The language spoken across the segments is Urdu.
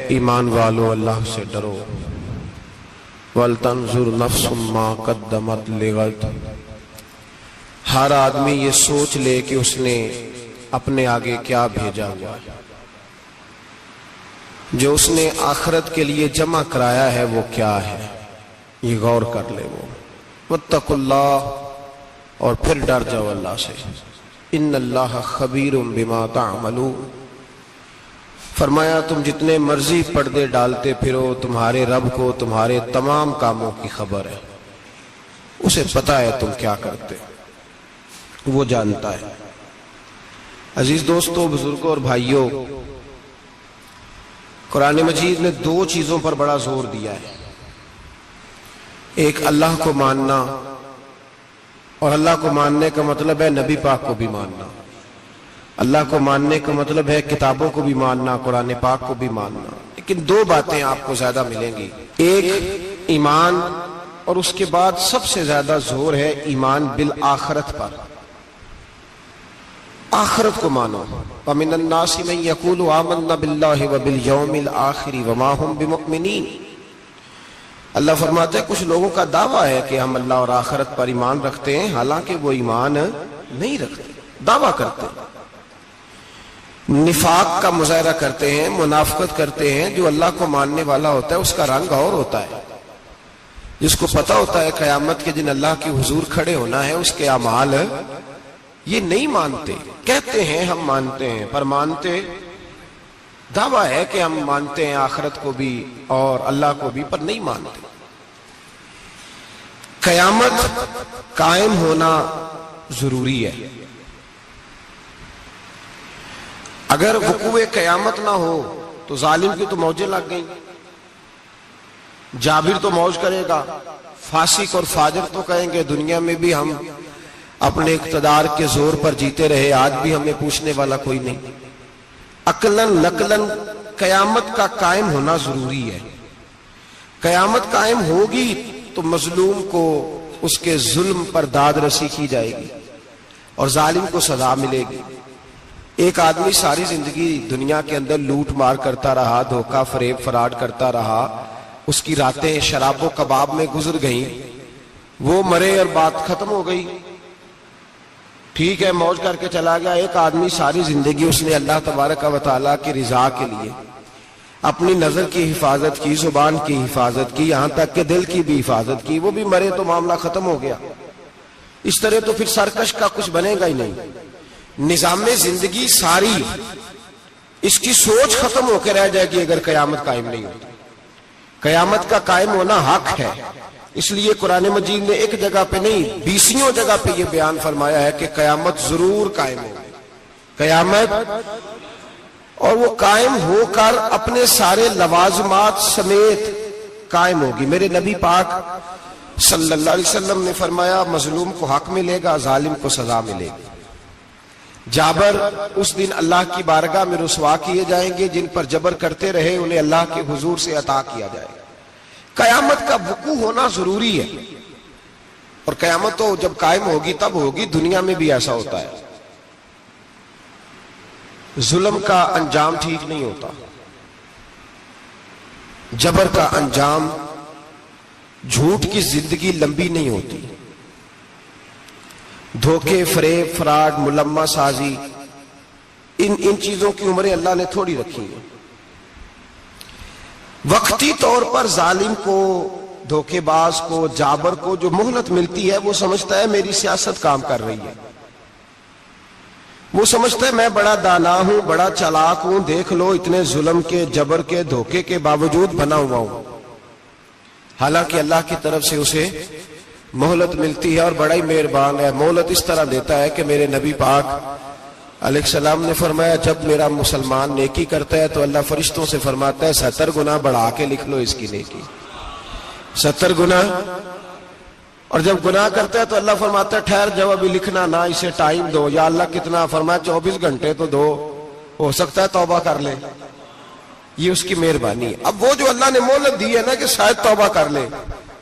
ایمان والو اللہ سے ڈرو، وَلْتَنْظُرْ نَفْسٌ مَا قَدَّمَتْ لِغَدٍ۔ ہر آدمی یہ سوچ لے کہ اس نے اپنے آگے کیا بھیجا ہوا ہے، جو اس نے آخرت کے لیے جمع کرایا ہے وہ کیا ہے، یہ غور کر لے وہ۔ وَاتَّقُوا اللَّهَ، اور پھر ڈر جاؤ اللہ سے، اِنَّ اللَّهَ خَبِيرٌ بِمَا تَعْمَلُونَ۔ فرمایا تم جتنے مرضی پردے ڈالتے پھرو، تمہارے رب کو تمہارے تمام کاموں کی خبر ہے، اسے پتا ہے تم کیا کرتے، وہ جانتا ہے۔ عزیز دوستو، بزرگوں اور بھائیوں، قرآن مجید نے دو چیزوں پر بڑا زور دیا ہے، ایک اللہ کو ماننا، اور اللہ کو ماننے کا مطلب ہے نبی پاک کو بھی ماننا۔ اللہ کو ماننے کا مطلب ہے کتابوں کو بھی ماننا، قرآن پاک کو بھی ماننا۔ لیکن دو باتیں آپ کو زیادہ ملیں گی، ایک ایمان، اور اس کے بعد سب سے زیادہ زور ہے ایمان بالآخرت پر، آخرت کو مانو۔ وَمِنَ النَّاسِ مَن يَقُولُ آمَنَّا بِاللَّهِ وَبِالْيَوْمِ الْآخِرِ وَمَا هُمْ بِمُؤْمِنِينَ۔ اللہ فرماتے ہیں کچھ لوگوں کا دعویٰ ہے کہ ہم اللہ اور آخرت پر ایمان رکھتے ہیں، حالانکہ وہ ایمان نہیں رکھتے، دعویٰ کرتے ہیں، نفاق کا مظاہرہ کرتے ہیں، منافقت کرتے ہیں۔ جو اللہ کو ماننے والا ہوتا ہے اس کا رنگ اور ہوتا ہے، جس کو پتا ہوتا ہے قیامت کے دن اللہ کے حضور کھڑے ہونا ہے، اس کے اعمال یہ نہیں مانتے، کہتے ہیں ہم مانتے ہیں، پر مانتے، دعویٰ ہے کہ ہم مانتے ہیں آخرت کو بھی اور اللہ کو بھی، پر نہیں مانتے۔ قیامت قائم ہونا ضروری ہے۔ اگر وقوع قیامت نہ ہو تو ظالم کی تو موجیں لگ گئیں، جابر تو موج کرے گا، فاسق اور فاجر تو کہیں گے دنیا میں بھی ہم اپنے اقتدار کے زور پر جیتے رہے، آج بھی ہمیں پوچھنے والا کوئی نہیں۔ عقلاً نقلاً قیامت کا قائم ہونا ضروری ہے۔ قیامت قائم ہوگی تو مظلوم کو اس کے ظلم پر داد رسی کی جائے گی اور ظالم کو سزا ملے گی۔ ایک آدمی ساری زندگی دنیا کے اندر لوٹ مار کرتا رہا، دھوکہ فریب فراڈ کرتا رہا، اس کی راتیں شراب و کباب میں گزر گئیں، وہ مرے اور بات ختم ہو گئی، ٹھیک ہے موج کر کے چلا گیا۔ ایک آدمی ساری زندگی اس نے اللہ تبارک و تعالیٰ کی رضا کے لیے اپنی نظر کی حفاظت کی، زبان کی حفاظت کی، یہاں تک کہ دل کی بھی حفاظت کی، وہ بھی مرے تو معاملہ ختم ہو گیا۔ اس طرح تو پھر سرکش کا کچھ بنے گا ہی نہیں۔ نظام زندگی ساری اس کی سوچ ختم ہو کے رہ جائے گی اگر قیامت قائم نہیں ہوتی۔ قیامت کا قائم ہونا حق ہے، اس لیے قرآن مجید نے ایک جگہ پہ نہیں 20 جگہ پہ یہ بیان فرمایا ہے کہ قیامت ضرور قائم ہوگی، قیامت، اور وہ قائم ہو کر اپنے سارے لوازمات سمیت قائم ہوگی۔ میرے نبی پاک صلی اللہ علیہ وسلم نے فرمایا مظلوم کو حق ملے گا، ظالم کو سزا ملے گی۔ جابر اس دن اللہ کی بارگاہ میں رسوا کیے جائیں گے، جن پر جبر کرتے رہے انہیں اللہ کے حضور سے عطا کیا جائے گا۔ قیامت کا وقوع ہونا ضروری ہے، اور قیامت تو جب قائم ہوگی تب ہوگی۔ دنیا میں بھی ایسا ہوتا ہے، ظلم کا انجام ٹھیک نہیں ہوتا، جبر کا انجام، جھوٹ کی زندگی لمبی نہیں ہوتی، دھوکے فریب فراڈ ملمہ سازی، ان چیزوں کی عمریں اللہ نے تھوڑی رکھی ہیں۔ وقتی طور پر ظالم کو، دھوکے باز کو، جابر کو جو مہلت ملتی ہے وہ سمجھتا ہے میری سیاست کام کر رہی ہے، وہ سمجھتا ہے میں بڑا دانا ہوں، بڑا چالاک ہوں، دیکھ لو اتنے ظلم کے، جبر کے، دھوکے کے باوجود بنا ہوا ہوں۔ حالانکہ اللہ کی طرف سے اسے مہلت ملتی ہے اور بڑا ہی مہربان ہے۔ مہلت اس طرح دیتا ہے کہ میرے نبی پاک علیہ السلام نے فرمایا جب میرا مسلمان نیکی کرتا ہے تو اللہ فرشتوں سے فرماتا ہے 70 گنا بڑھا کے لکھ لو اس کی نیکی، 70 گنا۔ اور جب گناہ کرتا ہے تو اللہ فرماتا ہے ٹھہر جاؤ ابھی لکھنا نہ، اسے ٹائم دو۔ یا اللہ کتنا؟ فرمایا 24 گھنٹے تو دو، ہو سکتا ہے توبہ کر لے، یہ اس کی مہربانی ہے۔ اب وہ جو اللہ نے مہلت دی ہے نا کہ شاید توبہ کر لے،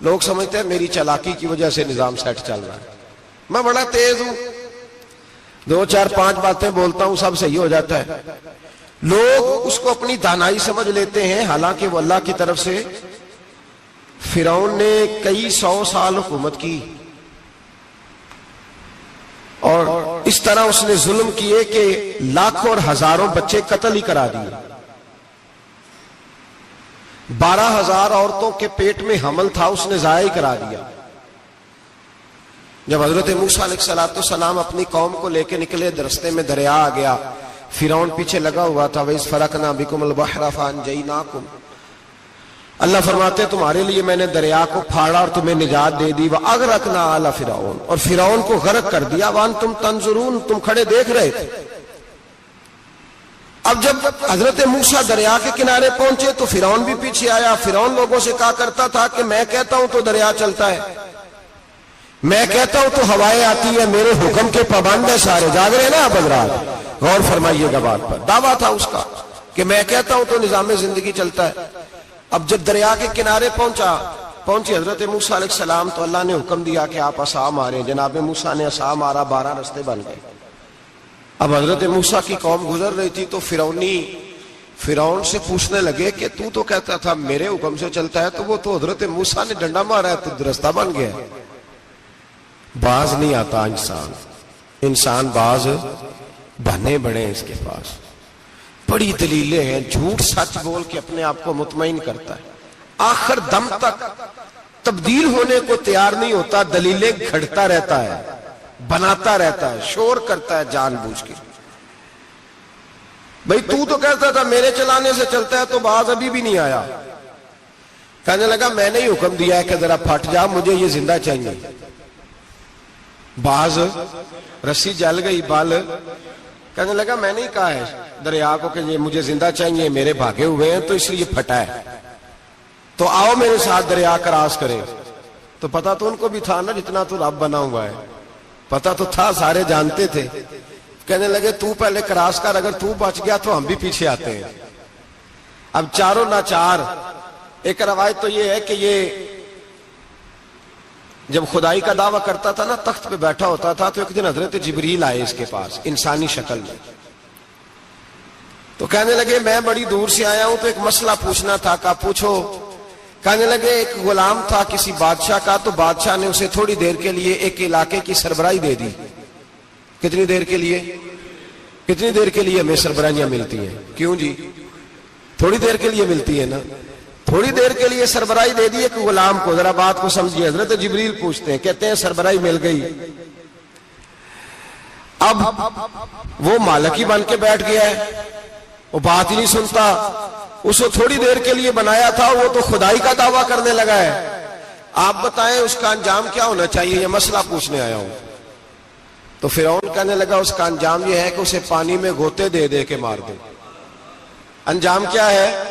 لوگ سمجھتے ہیں میری چالاکی کی وجہ سے نظام سیٹ چل رہا ہے، میں بڑا تیز ہوں، 2 4 5 باتیں بولتا ہوں سب صحیح ہو جاتا ہے۔ لوگ اس کو اپنی دانائی سمجھ لیتے ہیں، حالانکہ وہ اللہ کی طرف سے۔ فرعون نے کئی 100 سال حکومت کی اور اس طرح اس نے ظلم کیے کہ لاکھوں اور ہزاروں بچے قتل ہی کرا دیے۔ 12,000 عورتوں کے پیٹ میں حمل تھا، اس نے ضائع کرا دیا۔ جب حضرت موسیٰ علیہ السلام اپنی قوم کو لے کے نکلے، رستے میں دریا آ گیا، فرعون پیچھے لگا ہوا تھا۔ وَإِذْ فَرَقْنَا بِكُمُ الْبَحْرَ فَأَنْجَيْنَاكُمْ، اللہ فرماتے تمہارے لیے میں نے دریا کو پھاڑا اور تمہیں نجات دے دی۔ وَأَغْرَقْنَا آلَ فِرْعَوْنَ، اور فرعون کو غرق کر دیا۔ وَأَنْتُمْ تَنْظُرُونَ، تم کھڑے دیکھ رہے تھے۔ اب جب حضرت موسیٰ دریا کے کنارے پہنچے تو فرعون بھی پیچھے آیا۔ فرعون لوگوں سے کہا کرتا تھا کہ میں کہتا ہوں تو دریا چلتا ہے، میں کہتا ہوں تو ہوائیں آتی ہے، میرے حکم کے پابند ہے سارے۔ جاگ رہے نا آپ حضرات، غور فرمائیے گا بات پر۔ دعویٰ تھا اس کا کہ میں کہتا ہوں تو نظام زندگی چلتا ہے۔ اب جب دریا کے کنارے پہنچی حضرت موسیٰ علیہ السلام تو اللہ نے حکم دیا کہ آپ عصا ماریں۔ جناب موسیٰ نے عصا مارا، 12 رستے بن گئے۔ اب حضرت موسیٰ کی قوم گزر رہی تھی تو فرعون سے پوچھنے لگے کہ تو کہتا تھا میرے حکم سے چلتا ہے، تو وہ تو حضرت موسیٰ نے ڈنڈا مارا ہے تو رستہ بن گیا ہے۔ باز نہیں آتا انسان باز بنے بڑے اس کے پاس بڑی دلیلیں ہیں، جھوٹ سچ بول کے اپنے آپ کو مطمئن کرتا ہے، آخر دم تک تبدیل ہونے کو تیار نہیں ہوتا، دلیلیں گھڑتا رہتا ہے، بناتا رہتا ہے، شور کرتا ہے جان بوجھ کے۔ بھئی تو کہتا تھا میرے چلانے سے چلتا ہے، تو باز ابھی بھی نہیں آیا۔ کہنے لگا میں نے ہی حکم دیا ہے کہ ذرا پھٹ جا، مجھے یہ زندہ چاہیے۔ باز رسی جل گئی، بال کہنے لگا میں نے ہی کہا ہے دریا کو کہ یہ مجھے زندہ چاہیے، میرے بھاگے ہوئے ہیں تو اس لیے پھٹا ہے، تو آؤ میرے ساتھ دریا کراس کرے۔ تو پتا تو ان کو بھی تھا نا، جتنا تو رب بنا ہوا ہے پتا تو تھا، سارے جانتے تھے۔ کہنے لگے تو پہلے کراس کر، اگر تو بچ گیا تو ہم بھی پیچھے آتے ہیں۔ اب چاروں ناچار۔ ایک روایت تو یہ ہے کہ یہ جب خدائی کا دعویٰ کرتا تھا نا، تخت پہ بیٹھا ہوتا تھا، تو ایک دن حضرت جبریل آئے اس کے پاس انسانی شکل میں، تو کہنے لگے میں بڑی دور سے آیا ہوں تو ایک مسئلہ پوچھنا تھا۔ کہا پوچھو۔ کہنے لگے ایک غلام تھا کسی بادشاہ کا، تو بادشاہ نے اسے تھوڑی دیر کے لیے ایک علاقے کی سربراہی دے دی۔ کتنی دیر کے لیے ہمیں سربراہیاں ملتی ہیں؟ کیوں جی؟ تھوڑی دیر کے لیے ملتی ہے نا، تھوڑی دیر کے لیے سربراہی دے دی ایک غلام کو۔ ذرا بات کو سمجھیے، حضرت جبریل پوچھتے ہیں، کہتے ہیں سربراہی مل گئی، اب وہ مالک ہی بن کے بیٹھ گیا ہے، وہ بات ہی نہیں سنتا، اس کو تھوڑی دیر کے لیے بنایا تھا، وہ تو خدائی کا دعویٰ کرنے لگا ہے۔ آپ بتائیں اس کا انجام کیا ہونا چاہیے؟ یہ مسئلہ پوچھنے آیا ہوں۔ تو فرعون کہنے لگا اس کا انجام یہ ہے کہ اسے پانی میں غوطے دے دے کے مار دے۔ انجام کیا ہے؟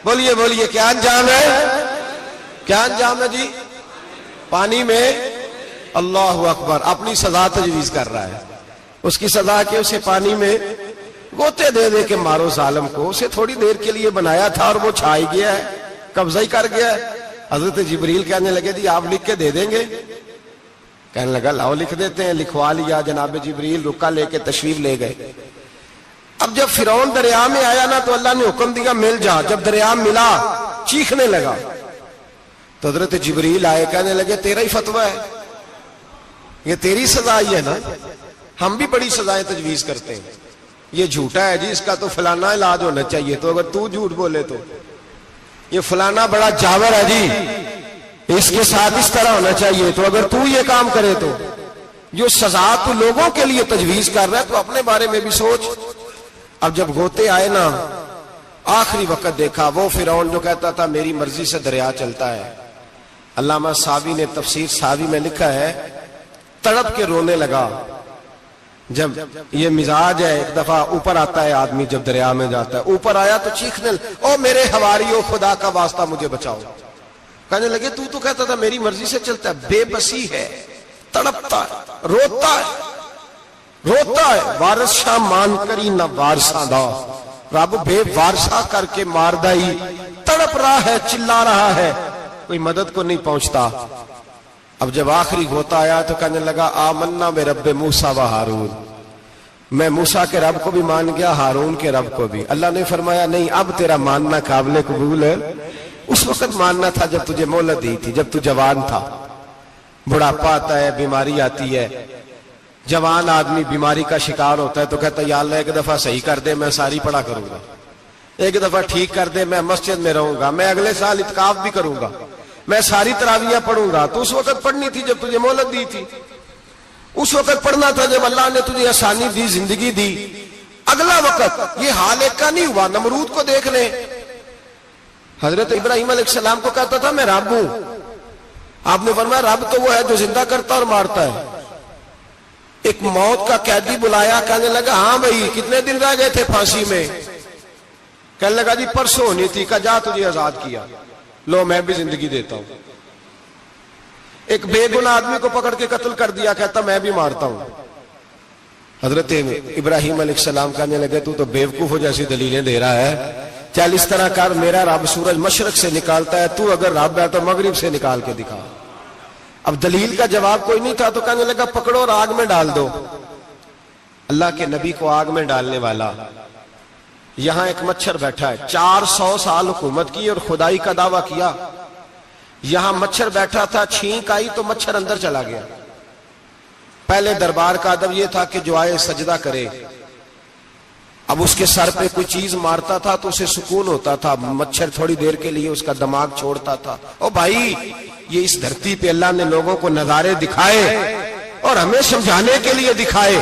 بولیے کیا انجام ہے؟ کیا انجام ہے جی؟ پانی میں، اللہ اکبر، اپنی سزا تجویز کر رہا ہے۔ اس کی سزا کہ اسے پانی میں غوطے دے دے کے مارو ظالم کو۔ اسے تھوڑی دیر کے لیے بنایا تھا اور وہ چھائی گیا ہے، قبضہ ہی کر گیا ہے۔ حضرت جبریل کہنے لگے جی آپ لکھ کے دے دیں گے؟ کہنے لگا لاؤ لکھ دیتے ہیں۔ لکھوا لیا، جناب جبریل رکا لے کے تشریف لے گئے۔ اب جب فرعون دریا میں آیا نا تو اللہ نے حکم دیا مل جا۔ جب دریا ملا چیخنے لگا تو حضرت جبریل آئے، کہنے لگے تیرا ہی فتویٰ ہے، یہ تیری سزا ہی ہے نا، ہم بھی بڑی سزائیں تجویز کرتے ہیں، یہ جھوٹا ہے جی، اس کا تو فلانا علاج ہونا چاہیے، تو اگر تو جھوٹ بولے تو یہ فلانا بڑا جاور ہے جی، اس کے ساتھ اس طرح ہونا چاہیے، تو اگر تو یہ کام کرے تو جو سزا تو لوگوں کے لیے تجویز کر رہا ہے تو اپنے بارے میں بھی سوچ۔ اب جب غوطے آئے نا، آخری وقت دیکھا وہ فرعون جو کہتا تھا میری مرضی سے دریا چلتا ہے، علامہ ساوی نے تفسیر ساوی میں لکھا ہے تڑپ کے رونے لگا۔ جب یہ مزاج ہے، ایک دفعہ اوپر آتا ہے آدمی جب دریا میں جاتا ہے، اوپر آیا تو چیخنے او میرے حواریو خدا کا واسطہ مجھے بچاؤ۔ کہنے لگے تو کہتا تھا میری مرضی سے چلتا ہے، بے بسی ہے، تڑپتا ہے، روتا ہے، وارث شاہ مان کری نہ وارثاں دا، رب بے وارثہ کر کے ماردائی، تڑپ رہا ہے، چلا رہا ہے، کوئی مدد کو نہیں پہنچتا۔ اب جب آخری غوطہ آیا تو کہنے لگا آمنا برب موسیٰ و ہارون، میں موسیٰ کے رب کو بھی مان گیا، ہارون کے رب کو بھی۔ اللہ نے فرمایا نہیں، اب تیرا ماننا قابل قبول ہے۔ اس وقت ماننا تھا جب تجھے مہلت دی تھی، جب تو جوان تھا۔ بڑھاپا آتا ہے، بیماری آتی ہے، جوان آدمی بیماری کا شکار ہوتا ہے تو کہتا ہے یا اللہ ایک دفعہ صحیح کر دے، میں ساری پڑھا کروں گا، ایک دفعہ ٹھیک کر دے، میں مسجد میں رہوں گا، میں اگلے سال اعتکاف بھی کروں گا، میں ساری تراویحیں پڑھوں گا۔ تو اس وقت پڑھنی تھی جب تجھے مہلت دی تھی، اس وقت پڑھنا تھا جب اللہ نے تجھے آسانی دی، زندگی دی۔ اگلا وقت یہ حال ایک کا نہیں ہوا۔ نمرود کو دیکھ لیں، حضرت ابراہیم علیہ السلام کو کہتا تھا میں رب ہوں، آپ نے فرمایا رب تو وہ ہے جو زندہ کرتا اور مارتا ہے۔ ایک موت کا قیدی بلایا، کہنے لگا ہاں بھائی کتنے دن رہ گئے تھے پھانسی میں؟ کہنے لگا جی پرسوں ہونی تھی۔ کہا جا تجھے آزاد کیا، لو میں بھی زندگی دیتا ہوں۔ ایک بے گناہ آدمی کو پکڑ کے قتل کر دیا، کہتا میں بھی مارتا ہوں۔ حضرت ابراہیم علیہ السلام کہنے لگے تو بیوقوفوں جیسی دلیلیں دے رہا ہے، چل اس طرح کر، میرا رب سورج مشرق سے نکالتا ہے، تو اگر رب ہے تو مغرب سے نکال کے دکھا۔ اب دلیل کا جواب کوئی نہیں تھا تو کہنے لگا پکڑو اور آگ میں ڈال دو۔ اللہ کے نبی کو آگ میں ڈالنے والا، یہاں ایک مچھر بیٹھا ہے، 400 سال حکومت کی اور خدائی کا دعویٰ کیا۔ یہاں مچھر بیٹھا تھا، چھینک آئی تو مچھر اندر چلا گیا۔ پہلے دربار کا ادب یہ تھا کہ جو آئے سجدہ کرے، اب اس کے سر پہ کوئی چیز مارتا تھا تو اسے سکون ہوتا تھا، مچھر تھوڑی دیر کے لیے اس کا دماغ چھوڑتا تھا۔ او بھائی یہ اس دھرتی پہ اللہ نے لوگوں کو نظارے دکھائے اور ہمیں سمجھانے کے لیے دکھائے،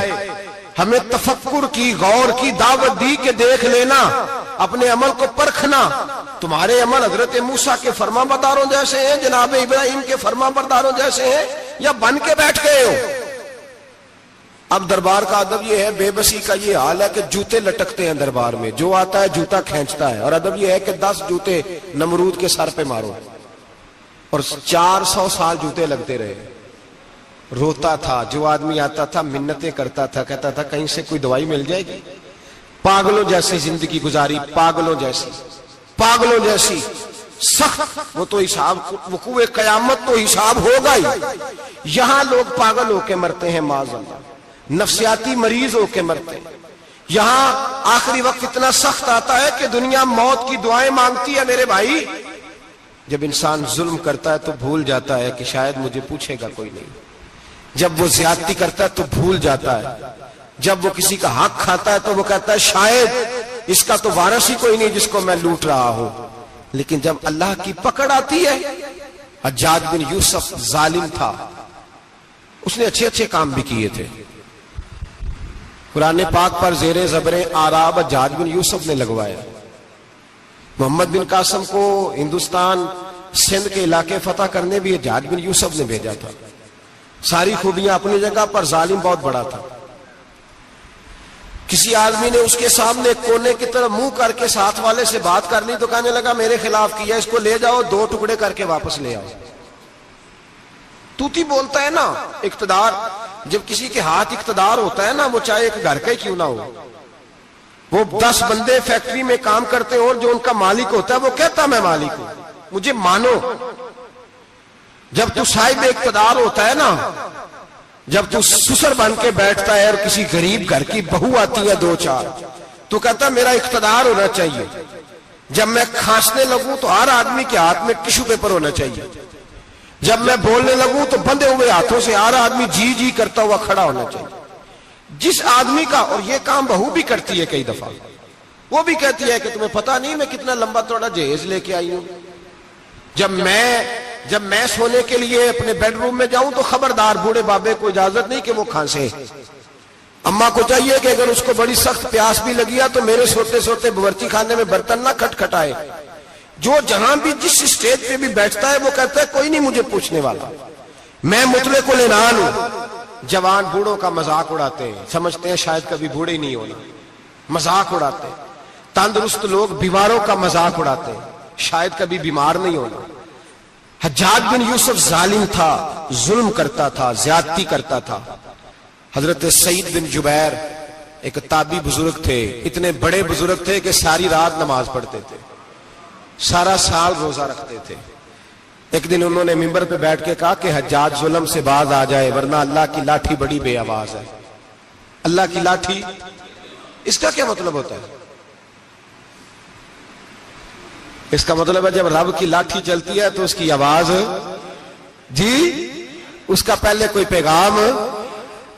ہمیں تفکر کی، غور کی دعوت دی کہ دیکھ لینا، اپنے عمل کو پرکھنا۔ تمہارے عمل حضرت موسیٰ کے فرما برداروں جیسے ہیں، جناب ابراہیم کے فرما برداروں جیسے ہیں، یا بن کے بیٹھ گئے ہو؟ اب دربار کا ادب یہ ہے، بے بسی کا یہ حال ہے کہ جوتے لٹکتے ہیں دربار میں، جو آتا ہے جوتا کھینچتا ہے، اور ادب یہ ہے کہ 10 جوتے نمرود کے سر پہ مارو، اور 400 سال جوتے لگتے رہے۔ روتا تھا، جو آدمی آتا تھا منتیں کرتا تھا، کہتا تھا کہیں سے کوئی دوائی مل جائے گی۔ پاگلوں جیسی زندگی گزاری، پاگلوں جیسی سخت۔ وہ تو حساب، وقوع قیامت تو حساب ہوگا ہی۔ یہاں لوگ پاگل ہو کے مرتے ہیں، معاذ اللہ، نفسیاتی مریض ہو کے مرتے ہیں۔ یہاں آخری وقت اتنا سخت آتا ہے کہ دنیا موت کی دعائیں مانگتی ہے۔ میرے بھائی جب انسان ظلم کرتا ہے تو بھول جاتا ہے کہ شاید مجھے پوچھے گا کوئی نہیں، جب وہ زیادتی کرتا ہے تو بھول جاتا ہے، جب وہ کسی کا حق کھاتا ہے تو وہ کہتا ہے شاید اس کا تو وارث ہی کوئی نہیں جس کو میں لوٹ رہا ہوں۔ لیکن جب اللہ کی پکڑ آتی ہے، حجاج بن یوسف ظالم تھا، اس نے اچھے کام بھی کیے تھے۔ قرآن پاک پر زیر زبر آراب حجاج بن یوسف نے لگوایا۔ محمد بن قاسم کو ہندوستان سندھ کے علاقے فتح کرنے بھی حجاج بن یوسف نے بھیجا تھا۔ ساری خوبیاں اپنی جگہ پر، ظالم بہت بڑا تھا۔ کسی آدمی نے اس کے سامنے کونے کی طرف منہ کر کے ساتھ والے سے بات کر لی تو کہنے لگا میرے خلاف کیا، اس کو لے جاؤ، 2 ٹکڑے کر کے واپس لے آؤ۔ توتی بولتا ہے نا، اقتدار، جب کسی کے ہاتھ اقتدار ہوتا ہے نا، وہ چاہے ایک گھر کا ہی کیوں نہ ہو، وہ 10 بندے فیکٹری میں کام کرتے ہیں اور جو ان کا مالک ہوتا ہے وہ کہتا میں مالک ہوں، مجھے مانو۔ جب تو صاحب اقتدار ہوتا ہے نا، جب تو سسر بن کے بیٹھتا ہے اور کسی غریب گھر کی بہو آتی ہے 2-4 تو کہتا میرا اقتدار ہونا چاہیے، جب میں کھانسنے لگوں تو ہر آدمی کے ہاتھ میں ٹشو پیپر ہونا چاہیے، جب میں بولنے لگوں تو بندھے ہوئے ہاتھوں سے ہر آدمی جی جی کرتا ہوا کھڑا ہونا چاہیے۔ جس آدمی کا، اور یہ کام بہو بھی کرتی ہے کئی دفعہ، وہ بھی کہتی ہے کہ تمہیں پتا نہیں میں کتنا لمبا چوڑا جہیز لے کے آئی ہوں، جب میں سونے کے لیے اپنے بیڈ روم میں جاؤں تو خبردار بوڑھے بابے کو اجازت نہیں کہ وہ کھانسے۔ اماں کو چاہیے کہ اگر اس کو بڑی سخت پیاس بھی لگی ہے تو میرے سوتے سوتے باورچی خانے میں برتن نہ کھٹکھٹائے۔ جو جہاں بھی جس اسٹیج پہ بھی بیٹھتا ہے وہ کہتا ہے کوئی نہیں مجھے پوچھنے والا، میں مطلق العنان ہوں۔ جوان بوڑھوں کا مذاق اڑاتے ہیں، سمجھتے ہیں شاید کبھی بوڑھے ہی نہیں ہونا، مذاق اڑاتے ہیں۔ تندرست لوگ بیماروں کا مذاق اڑاتے ہیں، شاید کبھی بیمار نہیں ہونا۔ حجاج بن یوسف ظالم تھا، ظلم کرتا تھا، زیادتی کرتا تھا۔ حضرت سعید بن جبیر ایک تابعی بزرگ تھے، اتنے بڑے بزرگ تھے کہ ساری رات نماز پڑھتے تھے، سارا سال روزہ رکھتے تھے۔ ایک دن انہوں نے منبر پہ بیٹھ کے کہا کہ حجاج ظلم سے باز آ جائے ورنہ اللہ کی لاٹھی بڑی بے آواز ہے۔ اللہ کی لاٹھی، اس کا کیا مطلب ہوتا ہے؟ اس کا مطلب ہے جب رب کی لاٹھی چلتی ہے تو اس کی آواز، جی اس کا پہلے کوئی پیغام،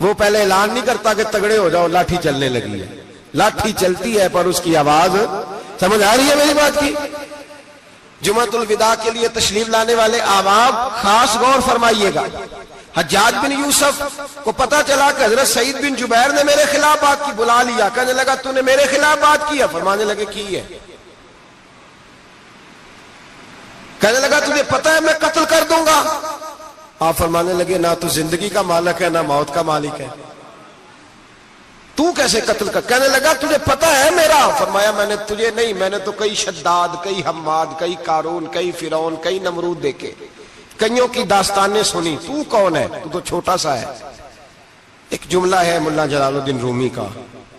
وہ پہلے اعلان نہیں کرتا کہ تگڑے ہو جاؤ لاٹھی چلنے لگی ہے، لاٹھی چلتی ہے پر اس کی آواز، سمجھ آ رہی ہے میری بات کی؟ جمعۃ الوداع کے لیے تشریف لانے والے احباب خاص غور فرمائیے گا، حجاج بن یوسف کو پتا چلا کہ حضرت سعید بن جبیر نے میرے خلاف بات کی، بلا لیا، کہنے لگا تو نے میرے خلاف بات کی ہے؟ فرمانے لگے کی ہے۔ کہنے لگا تجھے پتا ہے میں قتل کر دوں گا؟ آپ فرمانے لگے نہ تو زندگی کا مالک ہے نہ موت کا مالک ہے، تو کیسے قتل کر؟ کہنے لگا تجھے پتا ہے میرا؟ فرمایا میں نے تجھے نہیں، میں نے تو کئی شداد، کئی حماد، کئی قارون، کئی فرعون، کئی نمرود دیکھے، کئیوں کی داستانیں سنی، تو کون ہے؟ تو چھوٹا سا ہے۔ ایک جملہ ہے ملا جلال الدین رومی کا،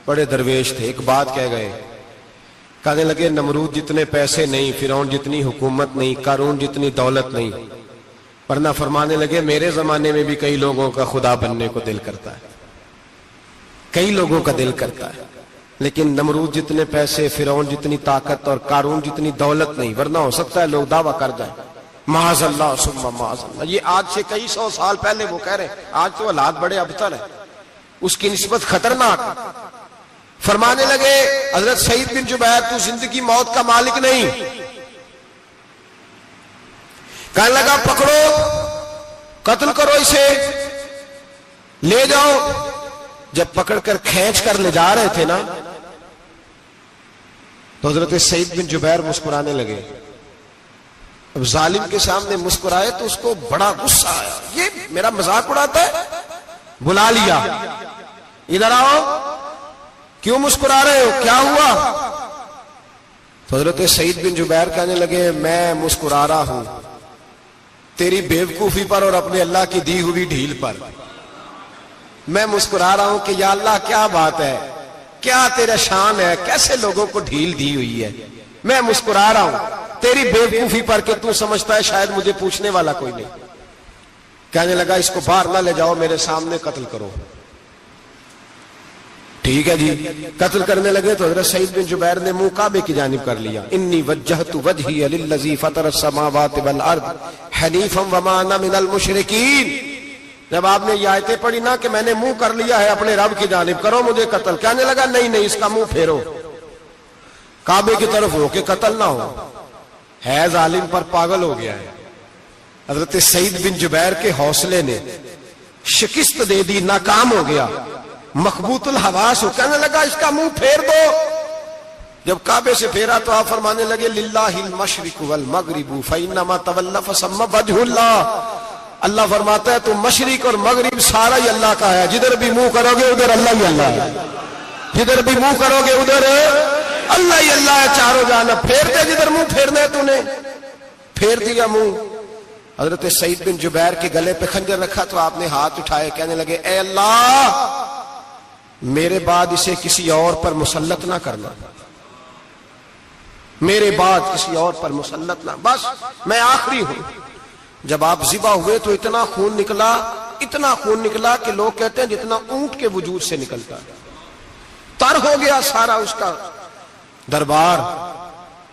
بڑے درویش تھے، ایک بات کہہ گئے، کہنے لگے نمرود جتنے پیسے نہیں، فرعون جتنی حکومت نہیں، قارون جتنی دولت نہیں، ورنہ فرمانے لگے میرے زمانے میں بھی کئی لوگوں کا خدا بننے کو دل کرتا ہے، کئی لوگوں کا دل کرتا ہے، لیکن نمرود جتنے پیسے، فرعون جتنی طاقت اور قارون جتنی دولت نہیں، ورنہ ہو سکتا ہے لوگ دعویٰ کر جائیں معاذ اللہ ثم معاذ اللہ۔ یہ آج سے کئی سو سال پہلے وہ کہہ رہے ہیں، آج تو حالات بڑے ابتر ہیں، اس کی نسبت خطرناک۔ فرمانے لگے حضرت سعید بن جبیر تو زندگی موت کا مالک نہیں۔ کہنے لگا پکڑو، قتل کرو اسے، لے جاؤ۔ جب پکڑ کر کھینچ کر لے جا رہے تھے نا تو حضرت سعید بن جبیر مسکرانے لگے۔ اب ظالم کے سامنے مسکرائے تو اس کو بڑا غصہ آیا، یہ میرا مذاق اڑاتا ہے؟ بلا لیا، ادھر آؤ، کیوں مسکرا رہے ہو، کیا ہوا؟ تو حضرت سعید بن جبیر کہنے لگے میں مسکرا رہا ہوں تیری بیوقوفی پر اور اپنے اللہ کی دی ہوئی ڈھیل پر۔ میں مسکرا رہا ہوں کہ یا اللہ کیا بات ہے، کیا تیرا شان ہے، کیسے لوگوں کو ڈھیل دی ہوئی ہے۔ میں مسکرا رہا ہوں تیری بیوقوفی پر کہ تو سمجھتا ہے شاید مجھے پوچھنے والا کوئی نہیں۔ کہنے لگا اس کو باہر نہ لے جاؤ، میرے سامنے قتل کرو۔ ٹھیک ہے جی، قتل کرنے لگے تو حضرت سعید بن جبیر نے منہ کعبے کی جانب کر لیا، انی وجہت وجہی للذی فطر السماوات والارض حنیفا وما انا من المشرکین۔ جب آپ نے یہ آیتیں پڑھی نا کہ میں نے منہ کر لیا ہے اپنے رب کی جانب، کرو مجھے قتل، کہنے لگا نہیں نہیں، اس کا منہ پھیرو، کعبے کی طرف ہو کے قتل نہ ہو، ہے ظالم پر پاگل ہو گیا ہے۔ حضرت سعید بن جبیر کے حوصلے نے شکست دے دی، ناکام ہو گیا، مخبوط الحواس ہو، کہنے لگا اس کا منہ پھیر دو۔ جب کعبے سے پھیرا تو آپ فرمانے لگے للہ المشرق والمغرب فانما تولى فثم وجه اللہ۔ اللہ فرماتا ہے تو مشرق اور مغرب سارا ہی اللہ کا ہے، جدھر بھی منہ کرو گے ادھر اللہ ہی اللہ ہے، جدھر بھی منہ کرو گے ادھر اللہ ہی اللہ ہے، چاروں جانب۔ پھیر دے جدھر منہ پھیرنا ہے تو نے، پھیر دیا منہ۔ حضرت سعید بن جبیر کے گلے پہ خنجر رکھا تو آپ نے ہاتھ اٹھائے، کہنے لگے اے اللہ میرے بعد اسے کسی اور پر مسلط نہ کرنا، میرے بعد کسی اور پر مسلط نہ، بس میں آخری ہوں۔ جب آپ ذبح ہوئے تو اتنا خون نکلا کہ لوگ کہتے ہیں جتنا اونٹ کے وجود سے نکلتا ہے، تر ہو گیا سارا اس کا دربار۔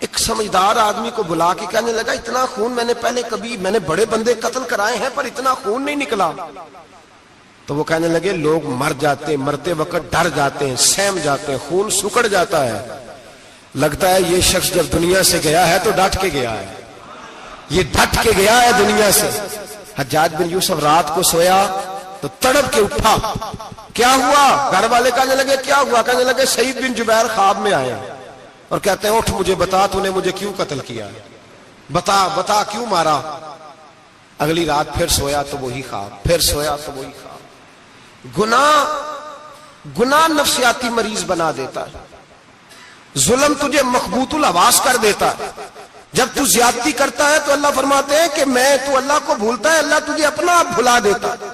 ایک سمجھدار آدمی کو بلا کے کہنے لگا اتنا خون میں نے بڑے بندے قتل کرائے ہیں پر اتنا خون نہیں نکلا۔ تو وہ کہنے لگے لوگ مر جاتے ہیں، مرتے وقت ڈر جاتے ہیں، سہم جاتے ہیں، خون سکڑ جاتا ہے، لگتا ہے یہ شخص جب دنیا سے گیا ہے تو ڈٹ کے گیا ہے، یہ ڈٹ کے گیا ہے دنیا سے۔ حجاج بن یوسف رات کو سویا تو تڑپ کے اٹھا، کیا ہوا؟ گھر والے کہنے لگے کیا ہوا؟ کہنے لگے سعید بن جبیر خواب میں آیا اور کہتے ہیں اٹھ مجھے بتا تو نے مجھے کیوں قتل کیا، بتا کیوں مارا۔ اگلی رات پھر سویا تو وہی خواب، پھر سویا تو وہی خواب۔ گناہ نفسیاتی مریض بنا دیتا ہے، ظلم تجھے مخبوط الحواس کر دیتا ہے۔ جب تو زیادتی کرتا ہے تو اللہ فرماتے ہیں کہ تو اللہ کو بھولتا ہے، اللہ تجھے اپنا آپ بھلا دیتا ہے،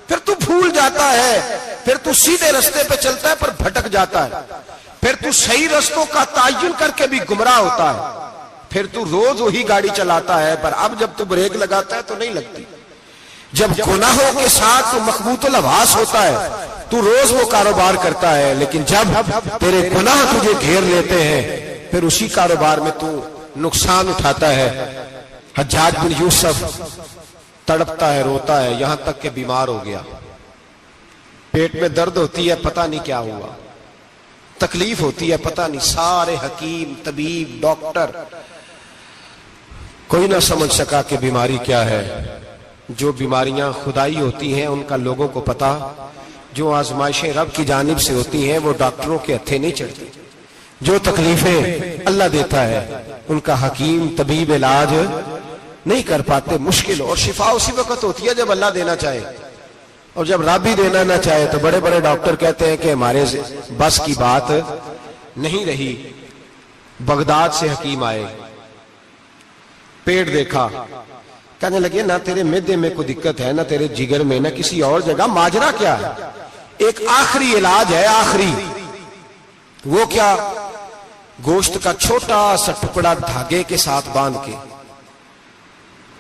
پھر تو بھول جاتا ہے، پھر تو سیدھے رستے پہ چلتا ہے پر بھٹک جاتا ہے، پھر تو صحیح رستوں کا تعین کر کے بھی گمراہ ہوتا ہے، پھر تو روز وہی گاڑی چلاتا ہے پر اب جب تو بریک لگاتا ہے تو نہیں لگتی۔ جب گناہوں کے ساتھ تو مخبوط الحواس ہوتا ہے، تو روز وہ کاروبار کرتا ہے، لیکن جب تیرے گناہ تجھے گھیر لیتے ہیں پھر اسی کاروبار میں تو نقصان اٹھاتا ہے۔ حجاج بن یوسف تڑپتا ہے، روتا ہے، یہاں تک کہ بیمار ہو گیا، پیٹ میں درد ہوتی ہے، پتہ نہیں کیا ہوا، تکلیف ہوتی ہے، پتہ نہیں، سارے حکیم، طبیب، ڈاکٹر، کوئی نہ سمجھ سکا کہ بیماری کیا ہے۔ جو بیماریاں خدائی ہوتی ہیں ان کا لوگوں کو پتا، جو آزمائشیں رب کی جانب سے ہوتی ہیں وہ ڈاکٹروں کے ہتھے نہیں چڑھتی، جو تکلیفیں اللہ دیتا ہے ان کا حکیم طبیب علاج نہیں کر پاتے، مشکل، اور شفا اسی وقت ہوتی ہے جب اللہ دینا چاہے، اور جب رب بھی دینا نہ چاہے تو بڑے بڑے ڈاکٹر کہتے ہیں کہ ہمارے بس کی بات نہیں رہی۔ بغداد سے حکیم آئے، پیٹ دیکھا، کہنے لگے نہ تیرے معدے میں کوئی دقت ہے، نہ تیرے جگر میں، نہ کسی اور جگہ، ماجرا کیا ہے؟ ایک آخری علاج ہے، آخری، وہ کیا؟ گوشت کا چھوٹا سا ٹکڑا دھاگے کے ساتھ باندھ کے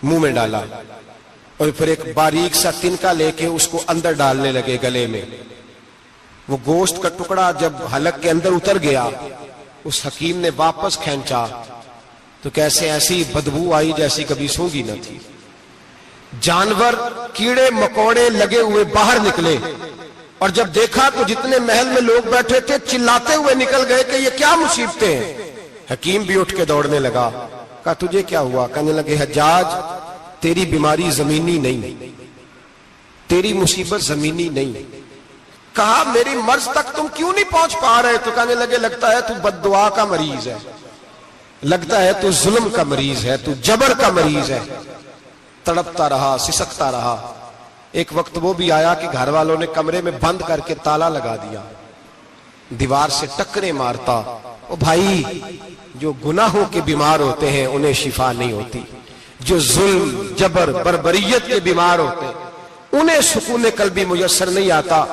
منہ میں ڈالا، اور پھر ایک باریک سا تنکا لے کے اس کو اندر ڈالنے لگے گلے میں۔ وہ گوشت کا ٹکڑا جب حلق کے اندر اتر گیا، اس حکیم نے واپس کھینچا تو کیسے ایسی بدبو آئی جیسی کبھی سونگی نہ تھی۔ جانور، کیڑے مکوڑے لگے ہوئے باہر نکلے، اور جب دیکھا تو جتنے محل میں لوگ بیٹھے تھے چلاتے ہوئے نکل گئے کہ یہ کیا مصیبتیں ہیں۔ حکیم بھی اٹھ کے دوڑنے لگا، کہا تجھے کیا ہوا؟ کہنے لگے حجاج تیری بیماری زمینی نہیں، تیری مصیبت زمینی نہیں۔ کہا میری مرض تک تم کیوں نہیں پہنچ پا رہے؟ تو کہنے لگے لگتا ہے تو بد دعا کا مریض ہے، لگتا ہے تو ظلم کا مریض ہے، تو جبر کا مریض ہے۔ تڑپتا رہا، سسکتا رہا۔ ایک وقت وہ بھی آیا کہ گھر والوں نے کمرے میں بند کر کے تالا لگا دیا، دیوار سے ٹکرے مارتا۔ او بھائی، جو گناہوں کے بیمار ہوتے ہیں انہیں شفا نہیں ہوتی، جو ظلم، جبر، بربریت کے بیمار ہوتے ہیں انہیں سکون قلبی میسر نہیں آتا۔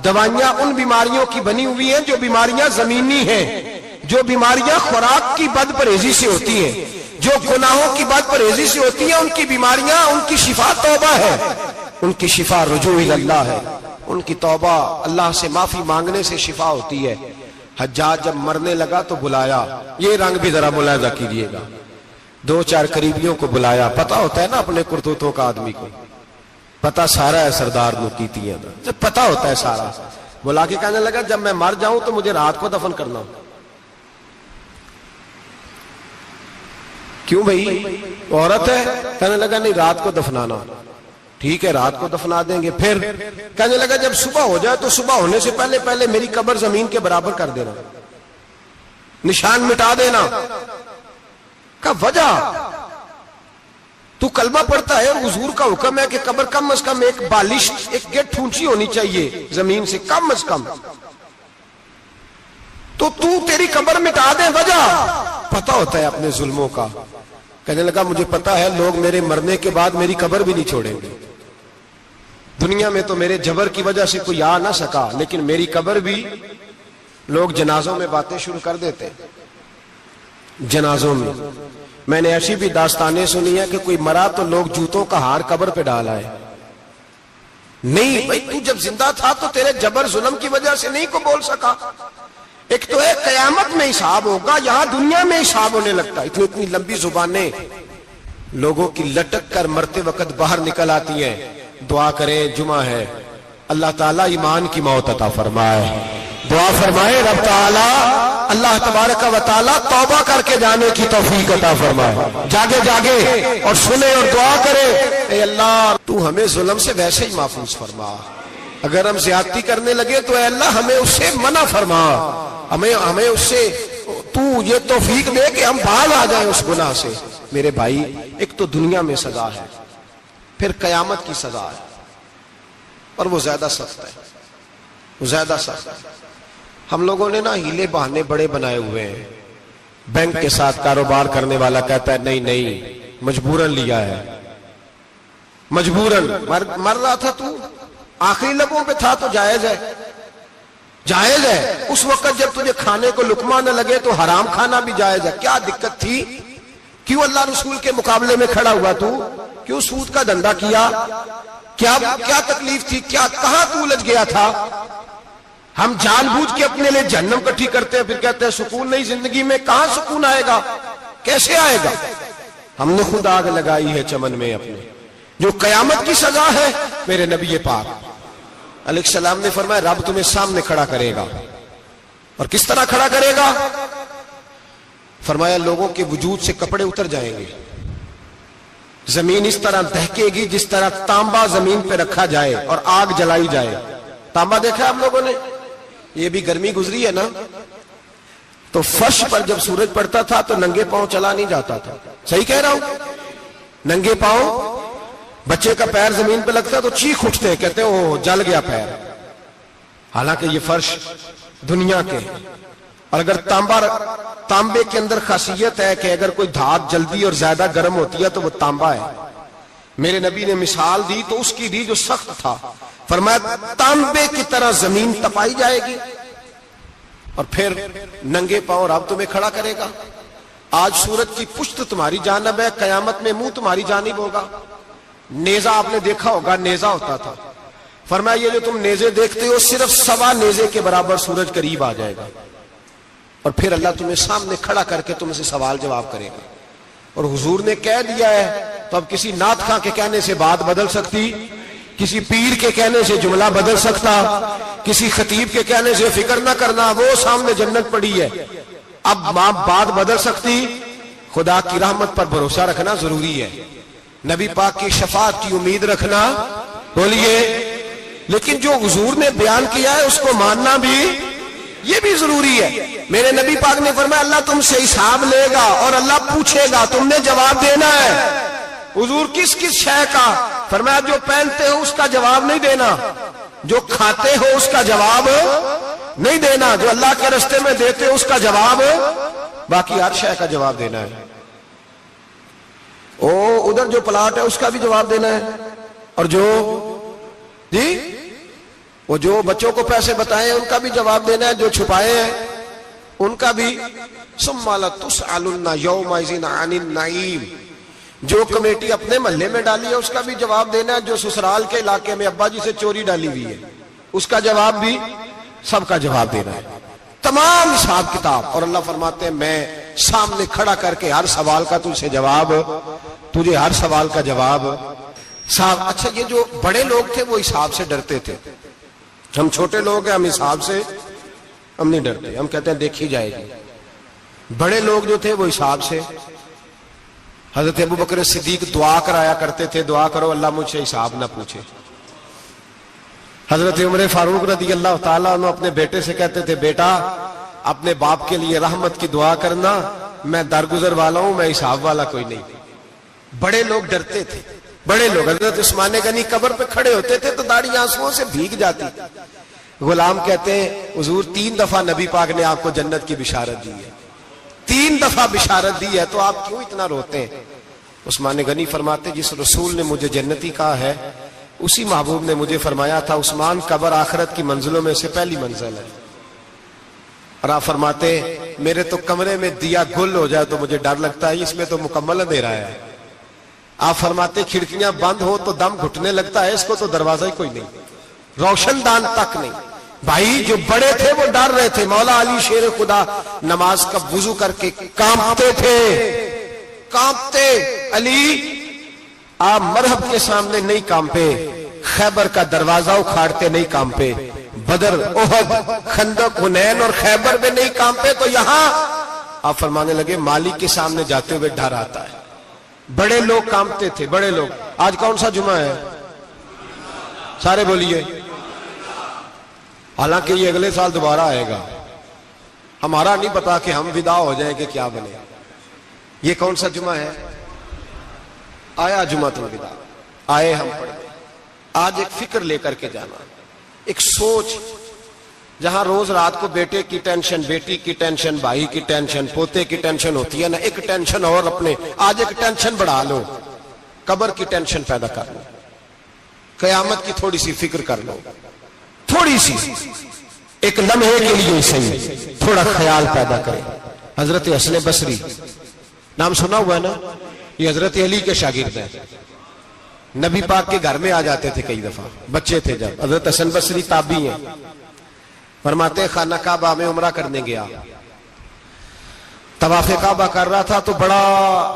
دوائیاں ان بیماریوں کی بنی ہوئی ہیں جو بیماریاں زمینی ہیں، جو بیماریاں خوراک کی بد پرہیزی سے ہوتی ہیں، جو گناہوں کی بد پرہیزی سے ہوتی ہیں، ان کی بیماریاں، ان کی شفا توبہ ہے، ان کی شفا رجوع اللہ ہے، ان کی توبہ اللہ سے معافی مانگنے سے شفا ہوتی ہے۔ حجاج جب مرنے لگا تو بلایا، یہ رنگ بھی ذرا ملاحظہ کیجیے گا، دو چار قریبیوں کو بلایا، پتہ ہوتا ہے نا اپنے کرتوتوں کا آدمی کو، پتہ سارا ہے سردار نوکیتیاں کا، جب پتہ ہوتا ہے سارا، بلا کے کہنے لگا جب میں مر جاؤں تو مجھے رات کو دفن کرنا۔ کیوں بھائی، عورت ہے؟ کہنے لگا نہیں، رات کو دفنانا۔ ٹھیک ہے، رات کو دفنا دیں گے۔ پھر کہنے لگا جب صبح ہو جائے تو صبح ہونے سے پہلے پہلے میری قبر زمین کے برابر کر دینا، نشان مٹا دینا۔ کا وجہ تو کلمہ پڑھتا ہے، حضور کا حکم ہے کہ قبر کم از کم ایک بالش، ایک گیٹ اونچی ہونی چاہیے زمین سے، کم از کم، تو تیری قبر مٹا دے۔ وجہ پتہ ہوتا ہے اپنے ظلموں کا۔ کہنے لگا مجھے پتہ ہے لوگ میرے مرنے کے بعد میری قبر بھی نہیں چھوڑیں گے، دنیا میں تو میرے جبر کی وجہ سے کوئی آ نہ سکا، لیکن میری قبر بھی لوگ جنازوں میں باتیں شروع کر دیتے ہیں۔ جنازوں میں نے ایسی بھی داستانیں سنی ہے کہ کوئی مرا تو لوگ جوتوں کا ہار قبر پہ ڈال آئے۔ نہیں بھائی، تو جب زندہ تھا تو تیرے جبر ظلم کی وجہ سے نہیں کو بول سکا۔ ایک تو ہے قیامت میں حساب ہوگا، یہاں دنیا میں حساب ہونے لگتا۔ اتنی لمبی زبانیں لوگوں کی لٹک کر مرتے وقت باہر نکل آتی ہیں۔ دعا کریں، جمعہ ہے، اللہ تعالیٰ ایمان کی موت عطا فرمائے۔ دعا فرمائے رب تعالیٰ، اللہ تبارک و تعالیٰ توبہ کر کے جانے کی توفیق عطا فرمائے۔ جاگے جاگے اور سنے اور دعا کرے، اے اللہ تو ہمیں ظلم سے ویسے ہی محفوظ فرما، اگر ہم زیادتی کرنے لگے تو اے اللہ ہمیں اس سے منع فرما، ہمیں اس سے تو یہ توفیق دے کہ ہم باز آ جائیں اس گناہ سے۔ میرے بھائی، ایک تو دنیا میں سزا ہے، پھر قیامت کی سزا ہے، اور وہ زیادہ سخت ہے، وہ زیادہ سخت ہے۔ ہم لوگوں نے نا ہیلے بہانے بڑے بنائے ہوئے ہیں۔ بینک کے ساتھ کاروبار کرنے والا کہتا ہے نہیں مجبوراً لیا ہے، مجبوراً مر رہا تھا تو آخری لبوں پہ تھا تو جائز ہے، جائز ہے۔ اس وقت جب تجھے کھانے کو لقمہ نہ لگے تو حرام کھانا بھی جائز ہے۔ کیا دقت تھی؟ کیوں اللہ رسول کے مقابلے میں کھڑا ہوا تو؟ کیوں سود کا دھندا کیا؟ کیا تکلیف تھی؟ کہاں تو الجھ گیا تھا؟ ہم جان بوجھ کے اپنے لیے جہنم کٹھی کرتے ہیں، پھر کہتے ہیں سکون نہیں زندگی میں، کہاں سکون آئے گا، کیسے آئے گا؟ ہم نے خود آگ لگائی ہے چمن میں اپنے، جو قیامت کی سزا ہے۔ میرے نبی پاک علیہ السلام نے فرمایا رب تمہیں سامنے کھڑا کرے گا، اور کس طرح کھڑا کرے گا؟ فرمایا لوگوں کے وجود سے کپڑے اتر جائیں گے، زمین اس طرح دہکے گی جس طرح تانبا زمین پہ رکھا جائے اور آگ جلائی جائے۔ تانبا دیکھا آپ لوگوں نے؟ یہ بھی گرمی گزری ہے نا، تو فرش پر جب سورج پڑتا تھا تو ننگے پاؤں چلا نہیں جاتا تھا، صحیح کہہ رہا ہوں؟ ننگے پاؤں، بچے کا پیر زمین پہ لگتا تو چیخ اٹھتے ہیں، کہتے ہیں اوہ جل گیا پیر، حالانکہ یہ فرش دنیا کے۔ اور اگر تانبے کے اندر خاصیت ہے کہ اگر کوئی دھات جلدی اور زیادہ گرم ہوتی ہے تو وہ تانبا ہے۔ میرے نبی نے مثال دی تو اس کی دی جو سخت تھا، فرمایا تانبے کی طرح زمین تپائی جائے گی، اور پھر ننگے پاؤں رب تمہیں کھڑا کرے گا۔ آج سورج کی پشت تمہاری جانب ہے، قیامت میں منہ تمہاری جانب ہوگا۔ نیزہ آپ نے دیکھا ہوگا، نیزہ ہوتا تھا، فرمایا یہ جو تم نیزے دیکھتے ہو صرف 1.25 نیزے کے برابر سورج قریب آ جائے گا، اور پھر اللہ تمہیں سامنے کھڑا کر کے تم سے سوال جواب کرے گا۔ اور حضور نے کہہ دیا ہے تو اب کسی نعت خواں کے کہنے سے بات بدل سکتی، کسی پیر کے کہنے سے جملہ بدل سکتا، کسی خطیب کے کہنے سے فکر نہ کرنا، وہ سامنے جنت پڑی ہے، اب بات بدل سکتی؟ خدا کی رحمت پر بھروسہ رکھنا ضروری ہے، نبی پاک کی شفاعت کی امید رکھنا، بولیے، لیکن جو حضور نے بیان کیا ہے اس کو ماننا بھی یہ بھی ضروری ہے۔ میرے نبی پاک نے فرمایا اللہ تم سے حساب لے گا اور اللہ پوچھے گا، تم نے جواب دینا ہے۔ حضور کس کس شے کا؟ فرمایا جو پہنتے ہو اس کا جواب نہیں دینا، جو کھاتے ہو اس کا جواب نہیں دینا، جو اللہ کے راستے میں دیتے ہو اس کا جواب، باقی ہر شے کا جواب دینا ہے۔ ادھر جو پلاٹ ہے اس کا بھی جواب دینا ہے، اور جو بچوں کو پیسے بتائے ان کا بھی جواب دینا ہے، جو چھپائے ہیں ان کا بھی۔ ثم لتسألن یومئذ عن النعیم، جو کمیٹی اپنے محلے میں ڈالی ہے اس کا بھی جواب دینا ہے، جو سسرال کے علاقے میں ابا جی سے چوری ڈالی ہوئی ہے اس کا جواب بھی، سب کا جواب دینا ہے، تمام حساب کتاب۔ اور اللہ فرماتے ہیں میں سامنے کھڑا کر کے ہر سوال کا تجھ سے جواب، تجھے ہر سوال کا جواب صاحب۔ اچھا یہ جو بڑے لوگ تھے وہ حساب سے ڈرتے تھے، ہم چھوٹے لوگ ہیں ہم حساب سے ہم نہیں ڈرتے، ہم کہتے ہیں دیکھی جائے گی۔ بڑے لوگ جو تھے وہ حساب سے، حضرت ابو بکر صدیق دعا کرایا کرتے تھے، دعا کرو اللہ مجھ سے حساب نہ پوچھے۔ حضرت عمر فاروق رضی اللہ تعالیٰ عنہ اپنے بیٹے سے کہتے تھے بیٹا اپنے باپ کے لیے رحمت کی دعا کرنا، میں درگزر والا ہوں، میں حساب والا کوئی نہیں۔ بڑے لوگ ڈرتے تھے، بڑے لوگ۔ حضرت عثمان غنی قبر پہ کھڑے ہوتے تھے تو داڑھی آنسوؤں سے بھیگ جاتی۔ غلام کہتے ہیں حضور 3 دفعہ نبی پاک نے آپ کو جنت کی بشارت دی ہے، 3 دفعہ بشارت دی ہے، تو آپ کیوں اتنا روتے ہیں؟ عثمان غنی فرماتے جس رسول نے مجھے جنتی کہا ہے اسی محبوب نے مجھے فرمایا تھا عثمان قبر آخرت کی منزلوں میں سے پہلی منزل ہے۔ اور آپ فرماتے میرے تو کمرے میں دیا گل ہو جائے تو مجھے ڈر لگتا ہے، اس میں تو مکمل اندھیرا ہے۔ آپ فرماتے کھڑکیاں بند ہو تو دم گھٹنے لگتا ہے، اس کو تو دروازہ ہی کوئی نہیں، روشن دان تک نہیں۔ بھائی جو بڑے تھے وہ ڈر رہے تھے۔ مولا علی شیر خدا نماز کا وضو کر کے کانپتے تھے، کانپتے۔ علی آپ مرحب کے سامنے نہیں کانپے، خیبر کا دروازہ اکھاڑتے نہیں کانپے، بدر احد خندق حنین اور خیبر میں نہیں کانپے، تو یہاں آپ فرمانے لگے مالک کے سامنے جاتے ہوئے ڈر آتا ہے۔ بڑے لوگ کانپتے تھے، بڑے لوگ۔ آج کون سا جمعہ ہے؟ سارے بولیے۔ حالانکہ یہ اگلے سال دوبارہ آئے گا، ہمارا نہیں پتا کہ ہم ودا ہو جائیں کہ کیا بنے۔ یہ کون سا جمعہ ہے؟ آیا جمعۃ الوداع، آئے ہم پڑھ گئے۔ آج ایک فکر لے کر کے جانا، ایک سوچ، جہاں روز رات کو بیٹے کی ٹینشن، بیٹی کی ٹینشن، بھائی کی ٹینشن، پوتے کی ٹینشن ہوتی ہے نا، ایک ٹینشن اور اپنے آج ایک ٹینشن بڑھا لو، قبر کی ٹینشن پیدا کر لو، قیامت کی تھوڑی سی فکر کر لو، تھوڑی سی، ایک لمحے کے لیے صحیح تھوڑا خیال پیدا کرے۔ حضرت حسن بصری نام سنا ہوا ہے نا، یہ حضرت علی کے شاگرد ہیں، نبی پاک کے گھر میں آ جاتے تھے کئی دفعہ، بچے تھے جب۔ حضرت حسن بصری تابعی ہیں، فرماتے خانہ کعبہ میں عمرہ کرنے گیا، طواف کعبہ کر رہا تھا تو بڑا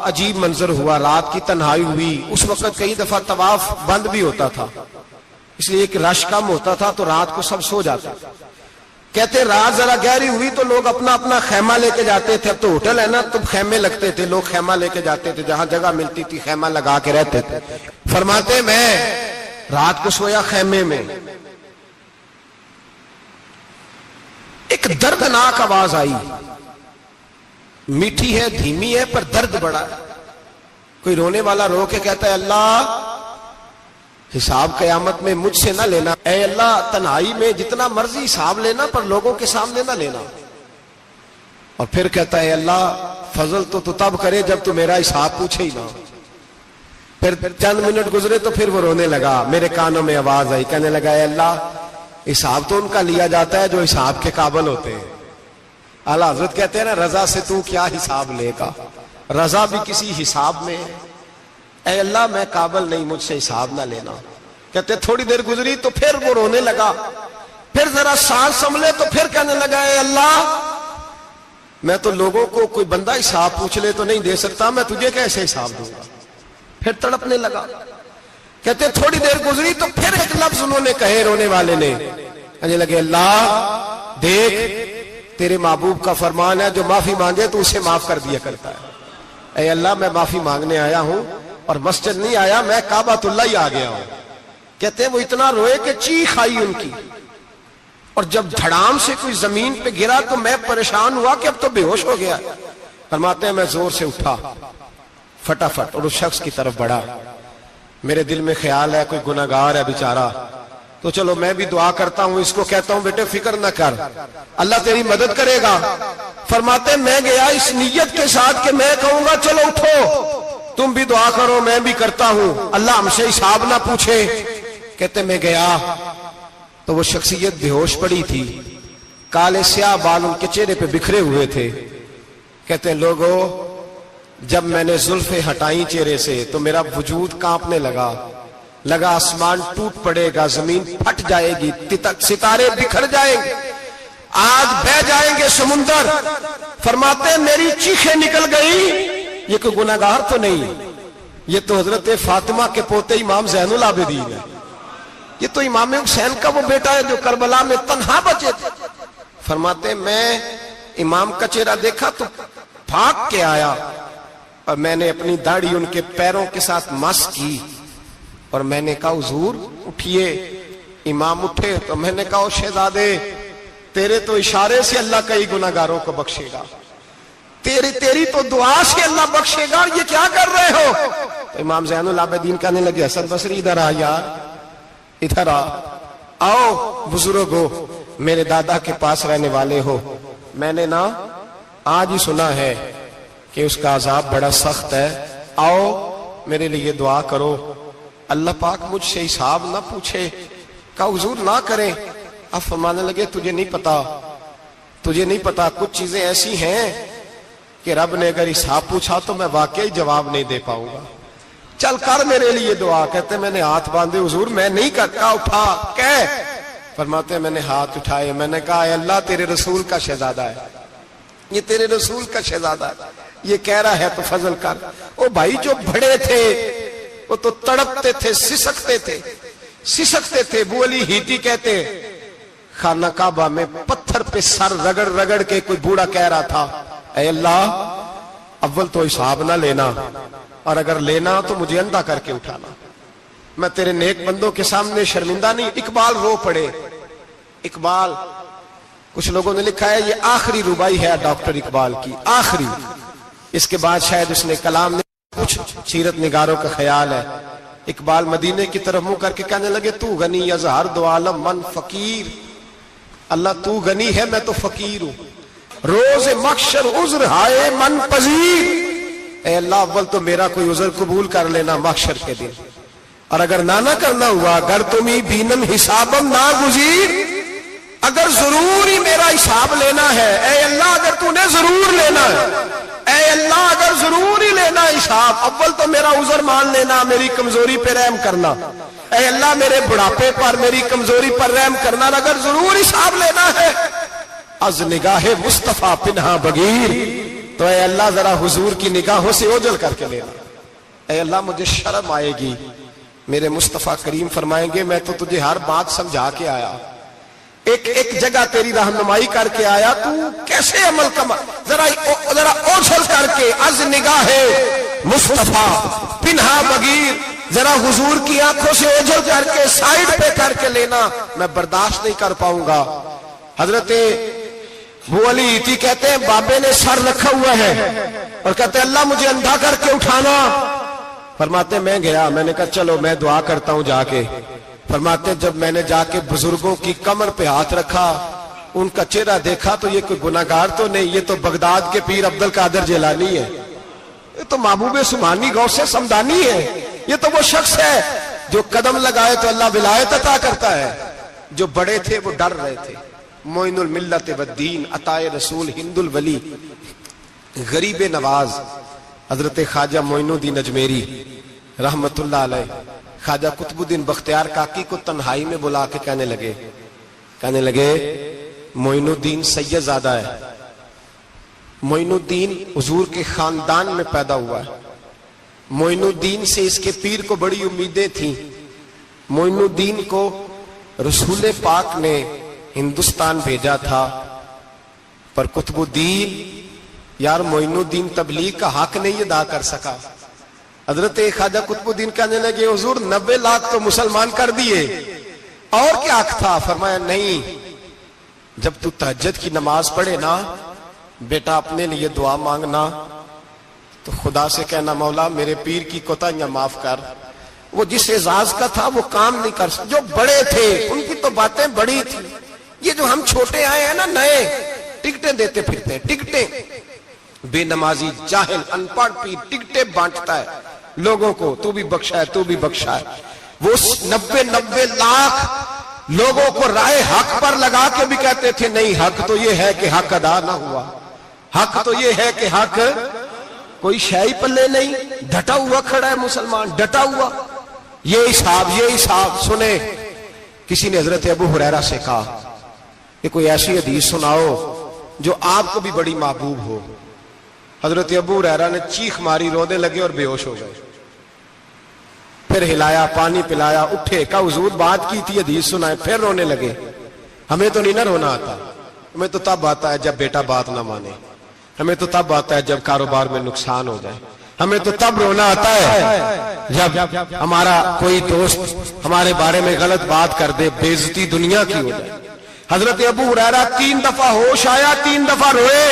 عجیب منظر ہوا، رات کی تنہائی ہوئی۔ اس وقت کئی دفعہ طواف بند بھی ہوتا تھا، اس لیے کہ رش کم ہوتا تھا تو رات کو سب سو جاتے۔ کہتے رات ذرا گہری ہوئی تو لوگ اپنا اپنا خیمہ لے کے جاتے تھے، اب تو ہوٹل ہے نا تو خیمے لگتے تھے، لوگ خیمہ لے کے جاتے تھے، جہاں جگہ ملتی تھی خیمہ لگا کے رہتے تھے۔ فرماتے میں رات کو سویا خیمے میں، ایک دردناک آواز آئی، میٹھی ہے دھیمی ہے پر درد بڑا ہے۔ کوئی رونے والا رو کے کہتا ہے اللہ حساب قیامت میں مجھ سے نہ لینا، اے اللہ تنہائی میں جتنا مرضی حساب لینا پر لوگوں کے سامنے نہ لینا۔ اور پھر کہتا ہے اللہ فضل تو تب کرے جب تو میرا حساب پوچھے ہی نہ۔ پھر چند منٹ گزرے تو پھر وہ رونے لگا، میرے کانوں میں آواز آئی، کہنے لگا اے اللہ حساب تو ان کا لیا جاتا ہے جو حساب کے قابل ہوتے ہیں۔ اعلیٰ حضرت کہتے ہیں نا رضا سے تو کیا حساب لے گا، رضا بھی کسی حساب میں ہے۔ اے اللہ میں قابل نہیں، مجھ سے حساب نہ لینا۔ کہتے تھوڑی دیر گزری تو پھر وہ رونے لگا، پھر ذرا سانس سنبھلے تو پھر کہنے لگا اے اللہ میں تو لوگوں کو کوئی بندہ حساب پوچھ لے تو نہیں دے سکتا، میں تجھے کیسے حساب دوں گا۔ پھر تڑپنے لگا۔ کہتے تھوڑی دیر گزری تو پھر ایک لفظ انہوں نے کہے رونے والے نے، کہنے لگے اللہ دیکھ تیرے محبوب کا فرمان ہے جو معافی مانگے تو اسے معاف کر دیا کرتا ہے۔ اے اللہ میں معافی مانگنے آیا ہوں اور مسجد نہیں آیا، میں کعبۃ اللہ ہی آ گیا ہوں۔ کہتے ہیں وہ اتنا روئے کہ چیخ آئی ان کی، اور جب دھڑام سے کوئی زمین پہ گرا تو میں پریشان ہوا کہ اب تو بے ہوش ہو گیا۔ فرماتے ہیں میں زور سے اٹھا فٹافٹ اور اس شخص کی طرف بڑھا، میرے دل میں خیال ہے کوئی گناہگار ہے بیچارہ، تو چلو میں بھی دعا کرتا ہوں، اس کو کہتا ہوں بیٹے فکر نہ کر اللہ تیری مدد کرے گا۔ فرماتے ہیں میں گیا اس نیت کے ساتھ کہ میں کہوں گا چلو اٹھو تم بھی دعا کرو میں بھی کرتا ہوں، اللہ ہم سے حساب نہ پوچھے۔ کہتے میں گیا تو وہ شخصیت بے ہوش پڑی تھی، کالے سیاہ بال ان کے چہرے پہ بکھرے ہوئے تھے۔ کہتے ہیں لوگوں جب میں نے زلفیں ہٹائیں چہرے سے تو میرا وجود کانپنے لگا آسمان ٹوٹ پڑے گا، زمین پھٹ جائے گی، ستارے بکھر جائیں گے، آج بہہ جائیں گے سمندر۔ فرماتے ہیں میری چیخیں نکل گئی، یہ کوئی گناہگار تو نہیں، یہ تو حضرت فاطمہ کے پوتے امام زین العابدین ہے، یہ تو امام حسین کا وہ بیٹا ہے جو کربلا میں تنہا بچے تھے۔ فرماتے ہیں میں امام کا چہرہ دیکھا تو بھاگ کے آیا اور میں نے اپنی داڑھی ان کے پیروں کے ساتھ مس کی اور میں نے کہا حضور اٹھئے۔ امام اٹھے تو میں نے کہا شہزادے تیرے تو اشارے سے اللہ کئی گناہگاروں کو بخشے گا، تیری تو دعا سے اللہ بخشے گا، یہ کیا کر رہے ہو؟ تو امام زین العابدین کہنے لگے حسن بصری ادھر آ یار، ادھر آؤ بزرگو، میرے دادا کے پاس رہنے والے ہو، میں نے نا آج ہی سنا ہے کہ اس کا عذاب بڑا سخت ہے، آؤ میرے لیے دعا کرو، اللہ پاک مجھ سے حساب نہ پوچھے۔ کہا حضور نہ کریں۔ اب فرمانے لگے تجھے نہیں پتا کچھ چیزیں ایسی ہیں کہ رب نے اگر حساب پوچھا تو میں واقعی جواب نہیں دے پاؤں گا، چل کر میرے لیے دعا۔ کہتے میں نے ہاتھ باندھے حضور میں نہیں کرتا، اٹھا کہہ۔ فرماتے میں نے ہاتھ اٹھائے، میں نے کہا اے اللہ تیرے رسول کا شہزادہ ہے، یہ تیرے رسول کا شہزادہ ہے، یہ کہہ رہا ہے تو فضل کر۔ وہ بھائی جو بڑے تھے وہ تو تڑپتے تھے، سسکتے تھے۔ ابو علی ہیتی کہتے خانہ کعبہ میں پتھر پہ سر رگڑ رگڑ کے کوئی بوڑھا کہہ رہا تھا اے اللہ اول تو حساب نہ لینا، اور اگر لینا تو مجھے اندھا کر کے اٹھانا، میں تیرے نیک بندوں کے سامنے شرمندہ نہیں۔ اقبال رو پڑے، اقبال کچھ لوگوں نے لکھا ہے یہ آخری ربائی ہے ڈاکٹر اقبال کی، آخری، اس کے بعد شاید اس نے کلام نہیں۔ کچھ سیرت نگاروں کا خیال ہے اقبال مدینے کی طرف منہ کر کے کہنے لگے تو غنی از ہر دو عالم من فقیر، اللہ تو غنی ہے میں تو فقیر ہوں، روز محشر عذر ہائے من پذیر، اے اللہ اول تو میرا کوئی عذر قبول کر لینا محشر کے دن، اور اگر نہ کرنا ہوا اگر تمہیں بینم حسابم نہ گزیر، اگر ضرور ہی میرا حساب لینا ہے، اے اللہ اگر تو نے ضرور لینا ہے، اے اللہ اگر ضرور ہی لینا حساب، اول تو میرا عذر مان لینا، میری کمزوری پہ رحم کرنا، اے اللہ میرے بڑھاپے پر میری کمزوری پر رحم کرنا، اگر ضرور حساب لینا ہے از نگاہ مصطفیٰ پنہا بغیر، تو اے اللہ ذرا حضور کی نگاہوں سے اوجل کر کے لینا، اے اللہ مجھے شرم آئے گی۔ میرے مصطفیٰ کریم فرمائیں گے میں تو تجھے ہر بات سمجھا کے آیا، ایک جگہ تیری رہنمائی کر کے آیا، تو کیسے عمل کما، ذرا اوجھل کر کے از نگاہ مصطفیٰ پنہا بغیر، ذرا حضور کی آنکھوں سے اوجھل کر کے سائیڈ پہ کر کے لینا، میں برداشت نہیں کر پاؤں گا۔ حضرت ابو علی ایتی کہتے ہیں بابے نے سر رکھا ہوا ہے اور کہتے ہیں اللہ مجھے اندھا کر کے اٹھانا، فرماتے میں گیا، میں نے کہا چلو میں دعا کرتا ہوں جا کے، فرماتے جب میں نے جا کے بزرگوں کی کمر پہ ہاتھ رکھا، ان کا چہرہ دیکھا تو یہ کوئی گناہگار تو نہیں، یہ تو بغداد کے پیر عبد القادر جیلانی ہے، یہ تو محبوب سبحانی غوث سمدانی ہے، یہ تو وہ شخص ہے جو قدم لگائے تو اللہ ولایت عطا کرتا ہے۔ جو بڑے تھے وہ ڈر رہے تھے، معین الملت والدین، عطائے رسول، ہند الولی، غریب نواز حضرت خواجہ معین الدین اجمیری رحمت اللہ علیہ، خواجہ قطب الدین بختیار کاکی کو تنہائی میں بلا کے کہنے لگے معین الدین سید زادہ ہے، معین الدین حضور کے خاندان میں پیدا ہوا ہے، معین الدین سے اس کے پیر کو بڑی امیدیں تھیں، معین الدین کو رسول پاک نے ہندوستان بھیجا تھا، پر قطب الدین یار معین الدین تبلیغ کا حق نہیں ادا کر سکا۔ حضرت خواجہ قطب الدین کہنے لگے حضور 90 لاکھ تو مسلمان کر دیے، اور کیا حق تھا؟ فرمایا نہیں، جب تو تہجد کی نماز پڑھے نا بیٹا اپنے لیے دعا مانگنا تو خدا سے کہنا مولا میرے پیر کی کوتاہیاں معاف کر، وہ جس اعزاز کا تھا وہ کام نہیں کر سکتا، جو بڑے تھے ان کی تو باتیں بڑی تھی، یہ جو ہم چھوٹے آئے ہیں نا نئے، ٹکٹیں دیتے پھرتے ہیں، ٹکٹیں، بے نمازی جاہل ان پڑھ پیر ٹکٹیں بانٹتا ہے لوگوں کو، تو بھی بخشا ہے تو بھی بخشا ہے، وہ 90 لاکھ لوگوں کو رائے حق پر لگا کے بھی کہتے تھے نہیں حق تو یہ ہے کہ حق ادا نہ ہوا، حق تو یہ ہے کہ حق، کوئی شے پلے نہیں، ڈٹا ہوا کھڑا ہے مسلمان، ڈٹا ہوا، یہ حساب سنے۔ کسی نے حضرت ابو ہریرہ سے کہا کہ کوئی ایسی حدیث سناؤ جو آپ کو بھی بڑی محبوب ہو۔ حضرت ابو ہریرہ نے چیخ ماری، رونے لگے اور بے ہوش ہو گئے، پھر ہلایا، پانی پلایا، اٹھے، کہا حضور بات کی تھی حدیث سنائے، پھر رونے لگے۔ ہمیں تو نہیں نہ رونا آتا، ہمیں تو تب آتا ہے جب بیٹا بات نہ مانے، ہمیں تو تب آتا ہے جب کاروبار میں نقصان ہو جائے، ہمیں تو تب رونا آتا ہے جب ہمارا کوئی دوست ہمارے بارے میں غلط بات کر دے، بے عزتی دنیا کی ہو جائے۔ حضرت ابو ہریرہ 3 دفعہ ہوش آیا، 3 دفعہ روئے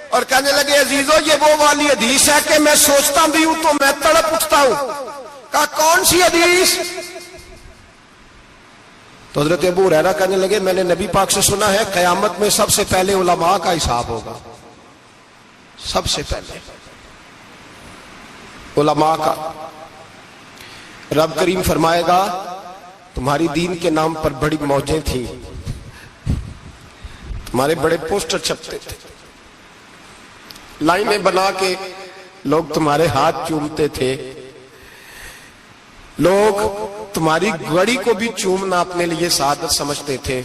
اور کہنے لگے عزیزو یہ وہ والی حدیث ہے کہ میں سوچتا بھی ہوں تو میں تڑپ اٹھتا ہوں۔ کہا کون سی حدیث؟ تو حضرت ابو ہریرہ کہنے لگے میں نے نبی پاک سے سنا ہے قیامت میں سب سے پہلے علماء کا حساب ہوگا، سب سے پہلے علماء کا۔ رب کریم فرمائے گا تمہاری دین کے نام پر بڑی موجیں تھیں، تمہارے بڑے پوسٹر چھپتے تھے، لائنیں بنا کے لوگ تمہارے ہاتھ چومتے تھے، لوگ تمہاری گڑی کو بھی چومنا اپنے لیے سعادت سمجھتے تھے۔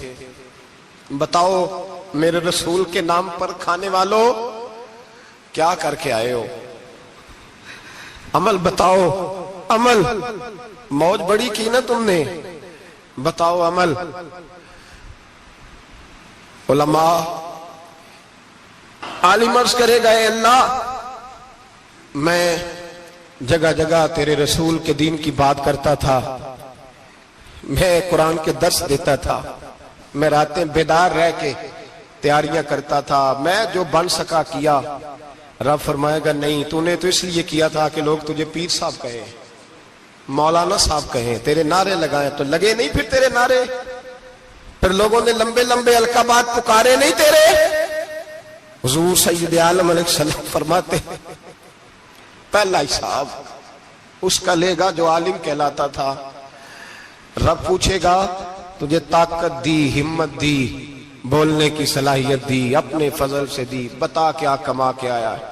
بتاؤ میرے رسول کے نام پر کھانے والوں کیا کر کے آئے ہو؟ عمل بتاؤ، عمل، موج بڑی کی نا تم نے، بتاؤ عمل۔ علماء عالم عرض کرے گا اے اللہ میں جگہ جگہ تیرے رسول کے دین کی بات کرتا تھا، میں قرآن کے درس دیتا تھا، میں راتیں بیدار رہ کے تیاریاں کرتا تھا، میں جو بن سکا کیا۔ رب فرمائے گا نہیں، تو نے تو اس لیے کیا تھا کہ لوگ تجھے پیر صاحب کہیں، مولانا صاحب کہیں، تیرے نعرے لگائیں، تو لگے نہیں پھر تیرے نعرے، پھر لوگوں نے لمبے لمبے القابات پکارے نہیں تیرے۔ حضور سید عالم علیہ السلام فرماتے پہلا حساب اس کا لے گا جو عالم کہلاتا تھا۔ رب پوچھے گا تجھے طاقت دی، ہمت دی، بولنے کی صلاحیت دی، اپنے فضل سے دی، بتا کیا کما کے آیا ہے۔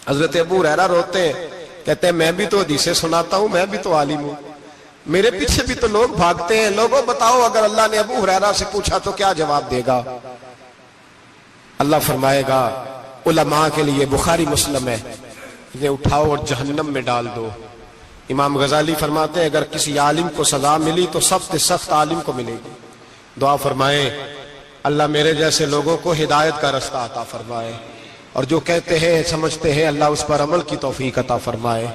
حضرت ابو ہریرہ روتے ہیں، کہتے ہیں میں بھی تو حدیثیں سناتا ہوں، میں بھی تو عالم ہوں، میرے پیچھے بھی تو لوگ بھاگتے ہیں، لوگوں بتاؤ اگر اللہ نے ابو ہریرہ سے پوچھا تو کیا جواب دے گا؟ اللہ فرمائے گا علماء کے لیے بخاری مسلم ہے، انہیں اٹھاؤ اور جہنم میں ڈال دو۔ امام غزالی فرماتے ہیں اگر کسی عالم کو سزا ملی تو سخت سخت عالم کو ملے گی۔ دعا فرمائے اللہ میرے جیسے لوگوں کو ہدایت کا رستہ عطا فرمائے، اور جو کہتے ہیں سمجھتے ہیں اللہ اس پر عمل کی توفیق عطا فرمائے۔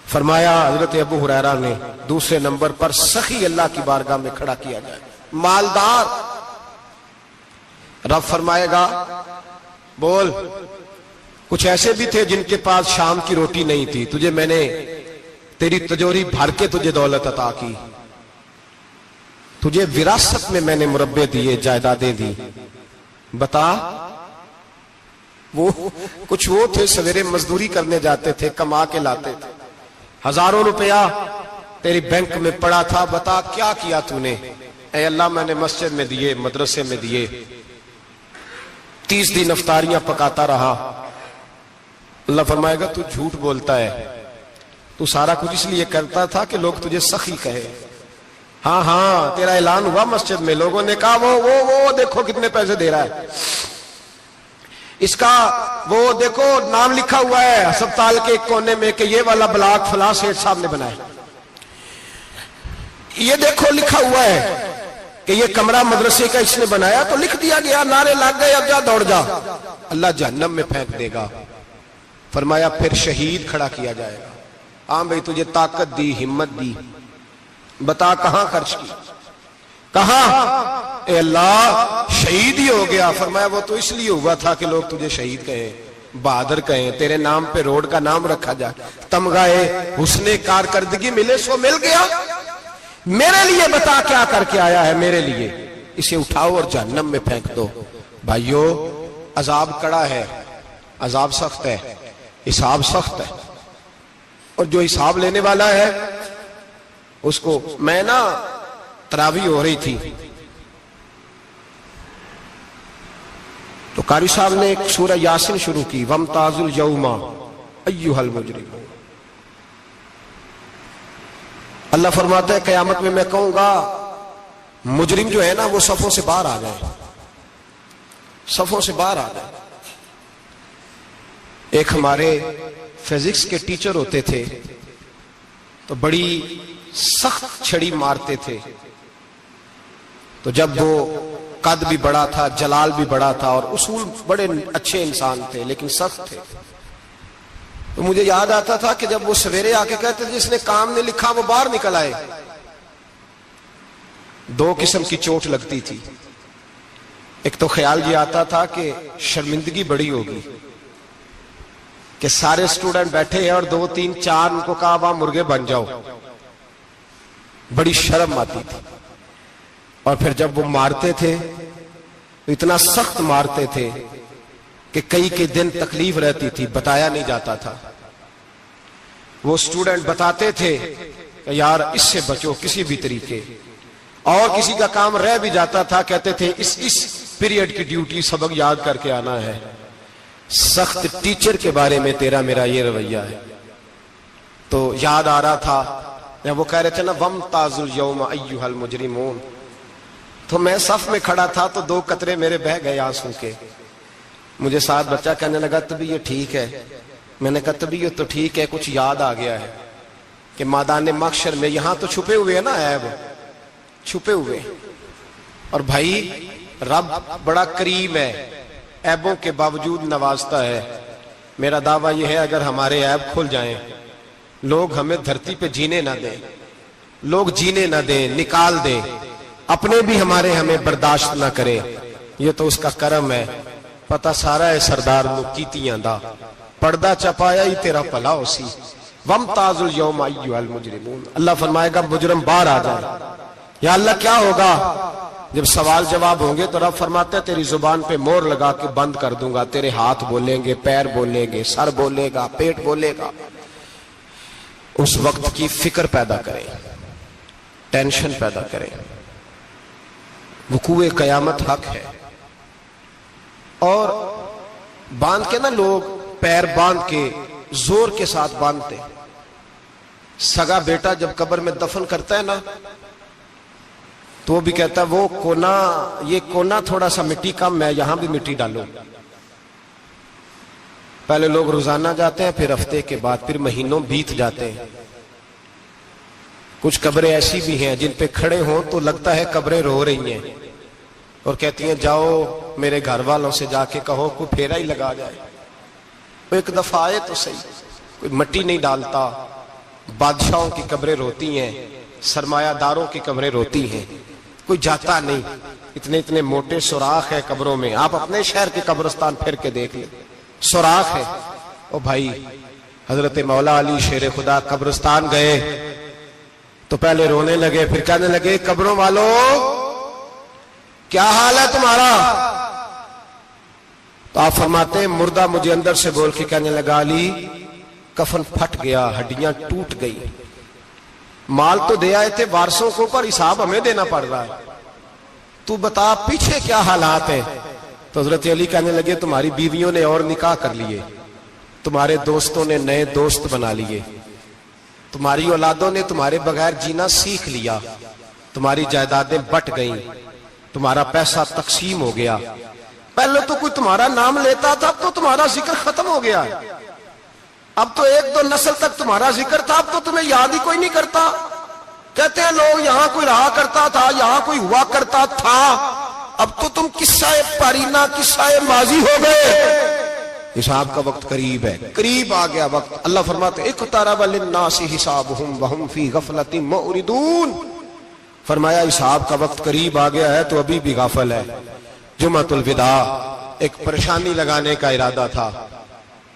فرمایا حضرت ابو ہریرہ نے دوسرے نمبر پر سخی اللہ کی بارگاہ میں کھڑا کیا جائے، مالدار۔ رب فرمائے گا بول، کچھ ایسے بھی تھے جن کے پاس شام کی روٹی نہیں تھی، تجھے میں نے تیری تجوری بھر کے تجھے دولت عطا کی، تجھے وراثت میں نے مربے دیے، جائیدادیں دی، بتا۔ وہ کچھ وہ تھے سویرے مزدوری کرنے جاتے تھے، کما کے لاتے تھے، ہزاروں روپیہ تیری بینک میں پڑا تھا، بتا کیا کیا تو نے؟ اے اللہ میں نے مسجد میں دیے، مدرسے میں دیے، 30 دن افطاریاں پکاتا رہا۔ اللہ فرمائے گا تو جھوٹ بولتا ہے، تو سارا کچھ اس لیے کرتا تھا کہ لوگ تجھے سخی کہے۔ ہاں ہاں تیرا اعلان ہوا مسجد میں، لوگوں نے کہا وہ دیکھو کتنے پیسے دے رہا ہے، اس کا وہ دیکھو نام لکھا ہوا ہے ہسپتال کے ایک کونے میں کہ یہ والا بلاک فلاں سیٹھ صاحب نے بنایا، یہ دیکھو لکھا ہوا ہے کہ یہ کمرہ مدرسے کا اس نے بنایا، تو لکھ دیا گیا، نعرے لگ گئے، اب جا دوڑ جا۔ اللہ جہنم میں پھینک دے گا۔ فرمایا پھر شہید کھڑا کیا جائے گا، ہاں بھئی تجھے طاقت دی، ہمت دی، بتا کہاں خرچ کی، کہاں؟ اے اللہ شہید ہی ہو گیا۔ فرمایا وہ تو اس لیے ہوا تھا کہ لوگ تجھے شہید کہیں، بہادر کہیں، تیرے نام پہ روڈ کا نام رکھا جائے، تمغائے حسن کارکردگی ملے، سو مل گیا۔ میرے لیے بتا کیا کر کے آیا ہے، میرے لیے، اسے اٹھاؤ اور جہنم میں پھینک دو۔ بھائیو عذاب کڑا ہے، عذاب سخت ہے، حساب سخت ہے، اور جو حساب لینے والا ہے اس کو، میں نا تراویح ہو رہی تھی تو قاری صاحب نے ایک سورہ یاسین شروع کی، وَامْتَازُوا الْيَوْمَ أَيُّهَا الْمُجْرِمُونَ۔ اللہ فرماتا ہے قیامت میں کہوں گا مجرم جو ہے نا وہ صفوں سے باہر آ جائے، صفوں سے باہر آ جائے۔ ایک ہمارے فزکس کے ٹیچر ہوتے تھے تو بڑی سخت چھڑی مارتے تھے، تو جب وہ قد بھی بڑا تھا، جلال بھی بڑا تھا، اور اصول بڑے اچھے انسان تھے لیکن سخت تھے، تو مجھے یاد آتا تھا کہ جب وہ سویرے آ کے کہتے تھے جس نے کام نے لکھا وہ باہر نکل آئے، دو قسم کی چوٹ لگتی تھی۔ ایک تو خیال یہ آتا تھا کہ شرمندگی بڑی ہوگی کہ سارے اسٹوڈنٹ بیٹھے ہیں اور 2 3 4 ان کو کہا وہاں مرغے بن جاؤ، بڑی شرم آتی تھی۔ اور پھر جب وہ مارتے تھے تو اتنا سخت مارتے تھے کہ کئی کے دن تکلیف رہتی تھی، بتایا نہیں جاتا تھا۔ وہ اسٹوڈنٹ بتاتے تھے کہ یار اس سے بچو کسی بھی طریقے، اور کسی کا کام رہ بھی جاتا تھا کہتے تھے اس پیریڈ کی ڈیوٹی سبق یاد کر کے آنا ہے۔ سخت ٹیچر کے بارے میں تیرا میرا یہ رویہ ہے۔ تو یاد آ رہا تھا جب وہ کہہ رہے تھے نا وَامْتَازُوا الْيَوْمَ أَيُّهَا الْمُجْرِمُونَ، تو میں صف میں کھڑا تھا تو 2 قطرے میرے بہہ گئے آنسو کے۔ مجھے ساتھ بچہ کہنے لگا طبیعت ٹھیک ہے، میں نے کہا طبیعت تو ٹھیک ہے، کچھ یاد آ گیا ہے کہ میدان محشر میں یہاں تو چھپے ہوئے ہیں نا عیب، چھپے ہوئے، اور بھائی رب بڑا کریم ہے، عیبوں کے باوجود نوازتا ہے۔ میرا دعویٰ یہ ہے اگر ہمارے عیب کھل جائیں، لوگ ہمیں دھرتی پہ جینے نہ دیں، لوگ جینے نہ دیں، نکال دیں، اپنے بھی ہمیں برداشت نہ کریں، یہ تو اس کا کرم ہے۔ پتہ سارا ہے سردار نو کیتیاں دا، پردہ چپایا ہی تیرا پلا ہو سی۔ وَامْتَازُوا الْيَوْمَ أَيُّهَا الْمُجْرِمُونَ، اللہ فرمائے گا مجرم باہر آ جائے۔ یا اللہ کیا ہوگا؟ جب سوال جواب ہوں گے تو رب فرماتا ہے تیری زبان پہ مور لگا کے بند کر دوں گا، تیرے ہاتھ بولیں گے، پیر بولیں گے، سر بولے گا، پیٹ بولے گا۔ اس وقت کی فکر پیدا کریں، ٹینشن پیدا کریں۔ وقوع قیامت حق ہے. اور باندھ کے نا لوگ پیر باندھ کے زور کے ساتھ باندھتے. سگا بیٹا جب قبر میں دفن کرتا ہے نا تو وہ بھی کہتا ہے وہ کونا، یہ کونا تھوڑا سا مٹی کم ہے، یہاں بھی مٹی ڈالو. پہلے لوگ روزانہ جاتے ہیں، پھر ہفتے کے بعد، پھر مہینوں بیت جاتے ہیں. کچھ قبریں ایسی بھی ہیں جن پہ کھڑے ہوں تو لگتا ہے قبریں رو رہی ہیں اور کہتی ہیں جاؤ میرے گھر والوں سے جا کے کہو کوئی پھیرا ہی لگا جائے. ایک دفعہ آئے تو صحیح، کوئی مٹی نہیں ڈالتا. بادشاہوں کی قبریں روتی ہیں، سرمایہ داروں کی قبریں روتی ہیں، کوئی جاتا نہیں. اتنے اتنے موٹے سوراخ ہے قبروں میں. آپ اپنے شہر کے قبرستان پھر کے دیکھ لیں، سوراخ ہے. او بھائی، حضرت مولا علی شیر خدا قبرستان گئے تو پہلے رونے لگے، پھر کہنے لگے قبروں والوں کیا حال ہے تمہارا؟ تو آپ فرماتے ہیں مردہ مجھے اندر سے بول کے کہنے لگا علی کفن پھٹ گیا، ہڈیاں ٹوٹ گئی. مال تو دے آئے تھے وارثوں کو، پر حساب ہمیں دینا پڑ رہا ہے. تو بتا پیچھے کیا حالات ہیں؟ تو حضرت علی کہنے لگے تمہاری بیویوں نے اور نکاح کر لیے، تمہارے دوستوں نے نئے دوست بنا لیے، تمہاری اولادوں نے تمہارے بغیر جینا سیکھ لیا، تمہاری جائیدادیں بٹ گئیں، تمہارا پیسہ تقسیم ہو گیا. پہلے تو کوئی تمہارا نام لیتا تھا، اب تو تمہارا ذکر ختم ہو گیا. اب تو ایک دو نسل تک تمہارا ذکر تھا، اب تو تمہیں یاد ہی کوئی نہیں کرتا. کہتے ہیں لوگ یہاں کوئی رہا کرتا تھا، یہاں کوئی ہوا کرتا تھا، اب تو تم قصہ پارینہ، قصہ ماضی ہو گئے. حساب کا وقت قریب ہے، قریب آ گیا وقت. اللہ فرماتے اقترب للناس حسابهم وهم فی غفلۃ معرضون. فرمایا حساب کا وقت قریب آ گیا ہے تو ابھی بھی غافل ہے. جمعۃ الوداع ایک پریشانی لگانے کا ارادہ تھا،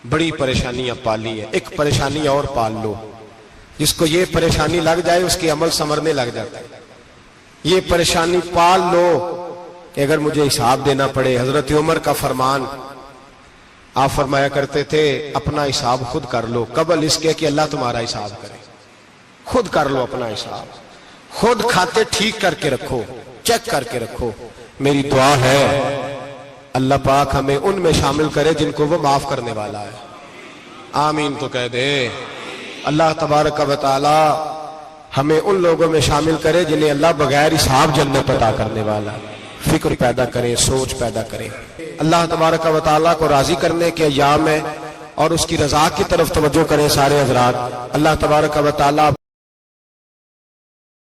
بڑی پریشانیاں پالی ہیں، ایک پریشانی اور پال لو. جس کو یہ پریشانی لگ جائے اس کے عمل سنورنے لگ جاتا ہے. یہ پریشانی پال لو کہ اگر مجھے حساب دینا پڑے. حضرت عمر کا فرمان، آپ فرمایا کرتے تھے اپنا حساب خود کر لو قبل اس کے کہ اللہ تمہارا حساب کرے. خود کر لو اپنا حساب، خود کھاتے ٹھیک کر کے رکھو، چیک کر کے رکھو. میری دعا ہے اللہ پاک ہمیں ان میں شامل کرے جن کو وہ معاف کرنے والا ہے. آمین تو کہہ دے. اللہ تبارک و تعالی ہمیں ان لوگوں میں شامل کرے جنہیں اللہ بغیر حساب جنت عطا کرنے والا ہے. فکر پیدا کریں، سوچ پیدا کریں. اللہ تبارک و تعالیٰ کو راضی کرنے کے ایام ہے اور اس کی رضا کی طرف توجہ کریں سارے حضرات. اللہ تبارک و تعالیٰ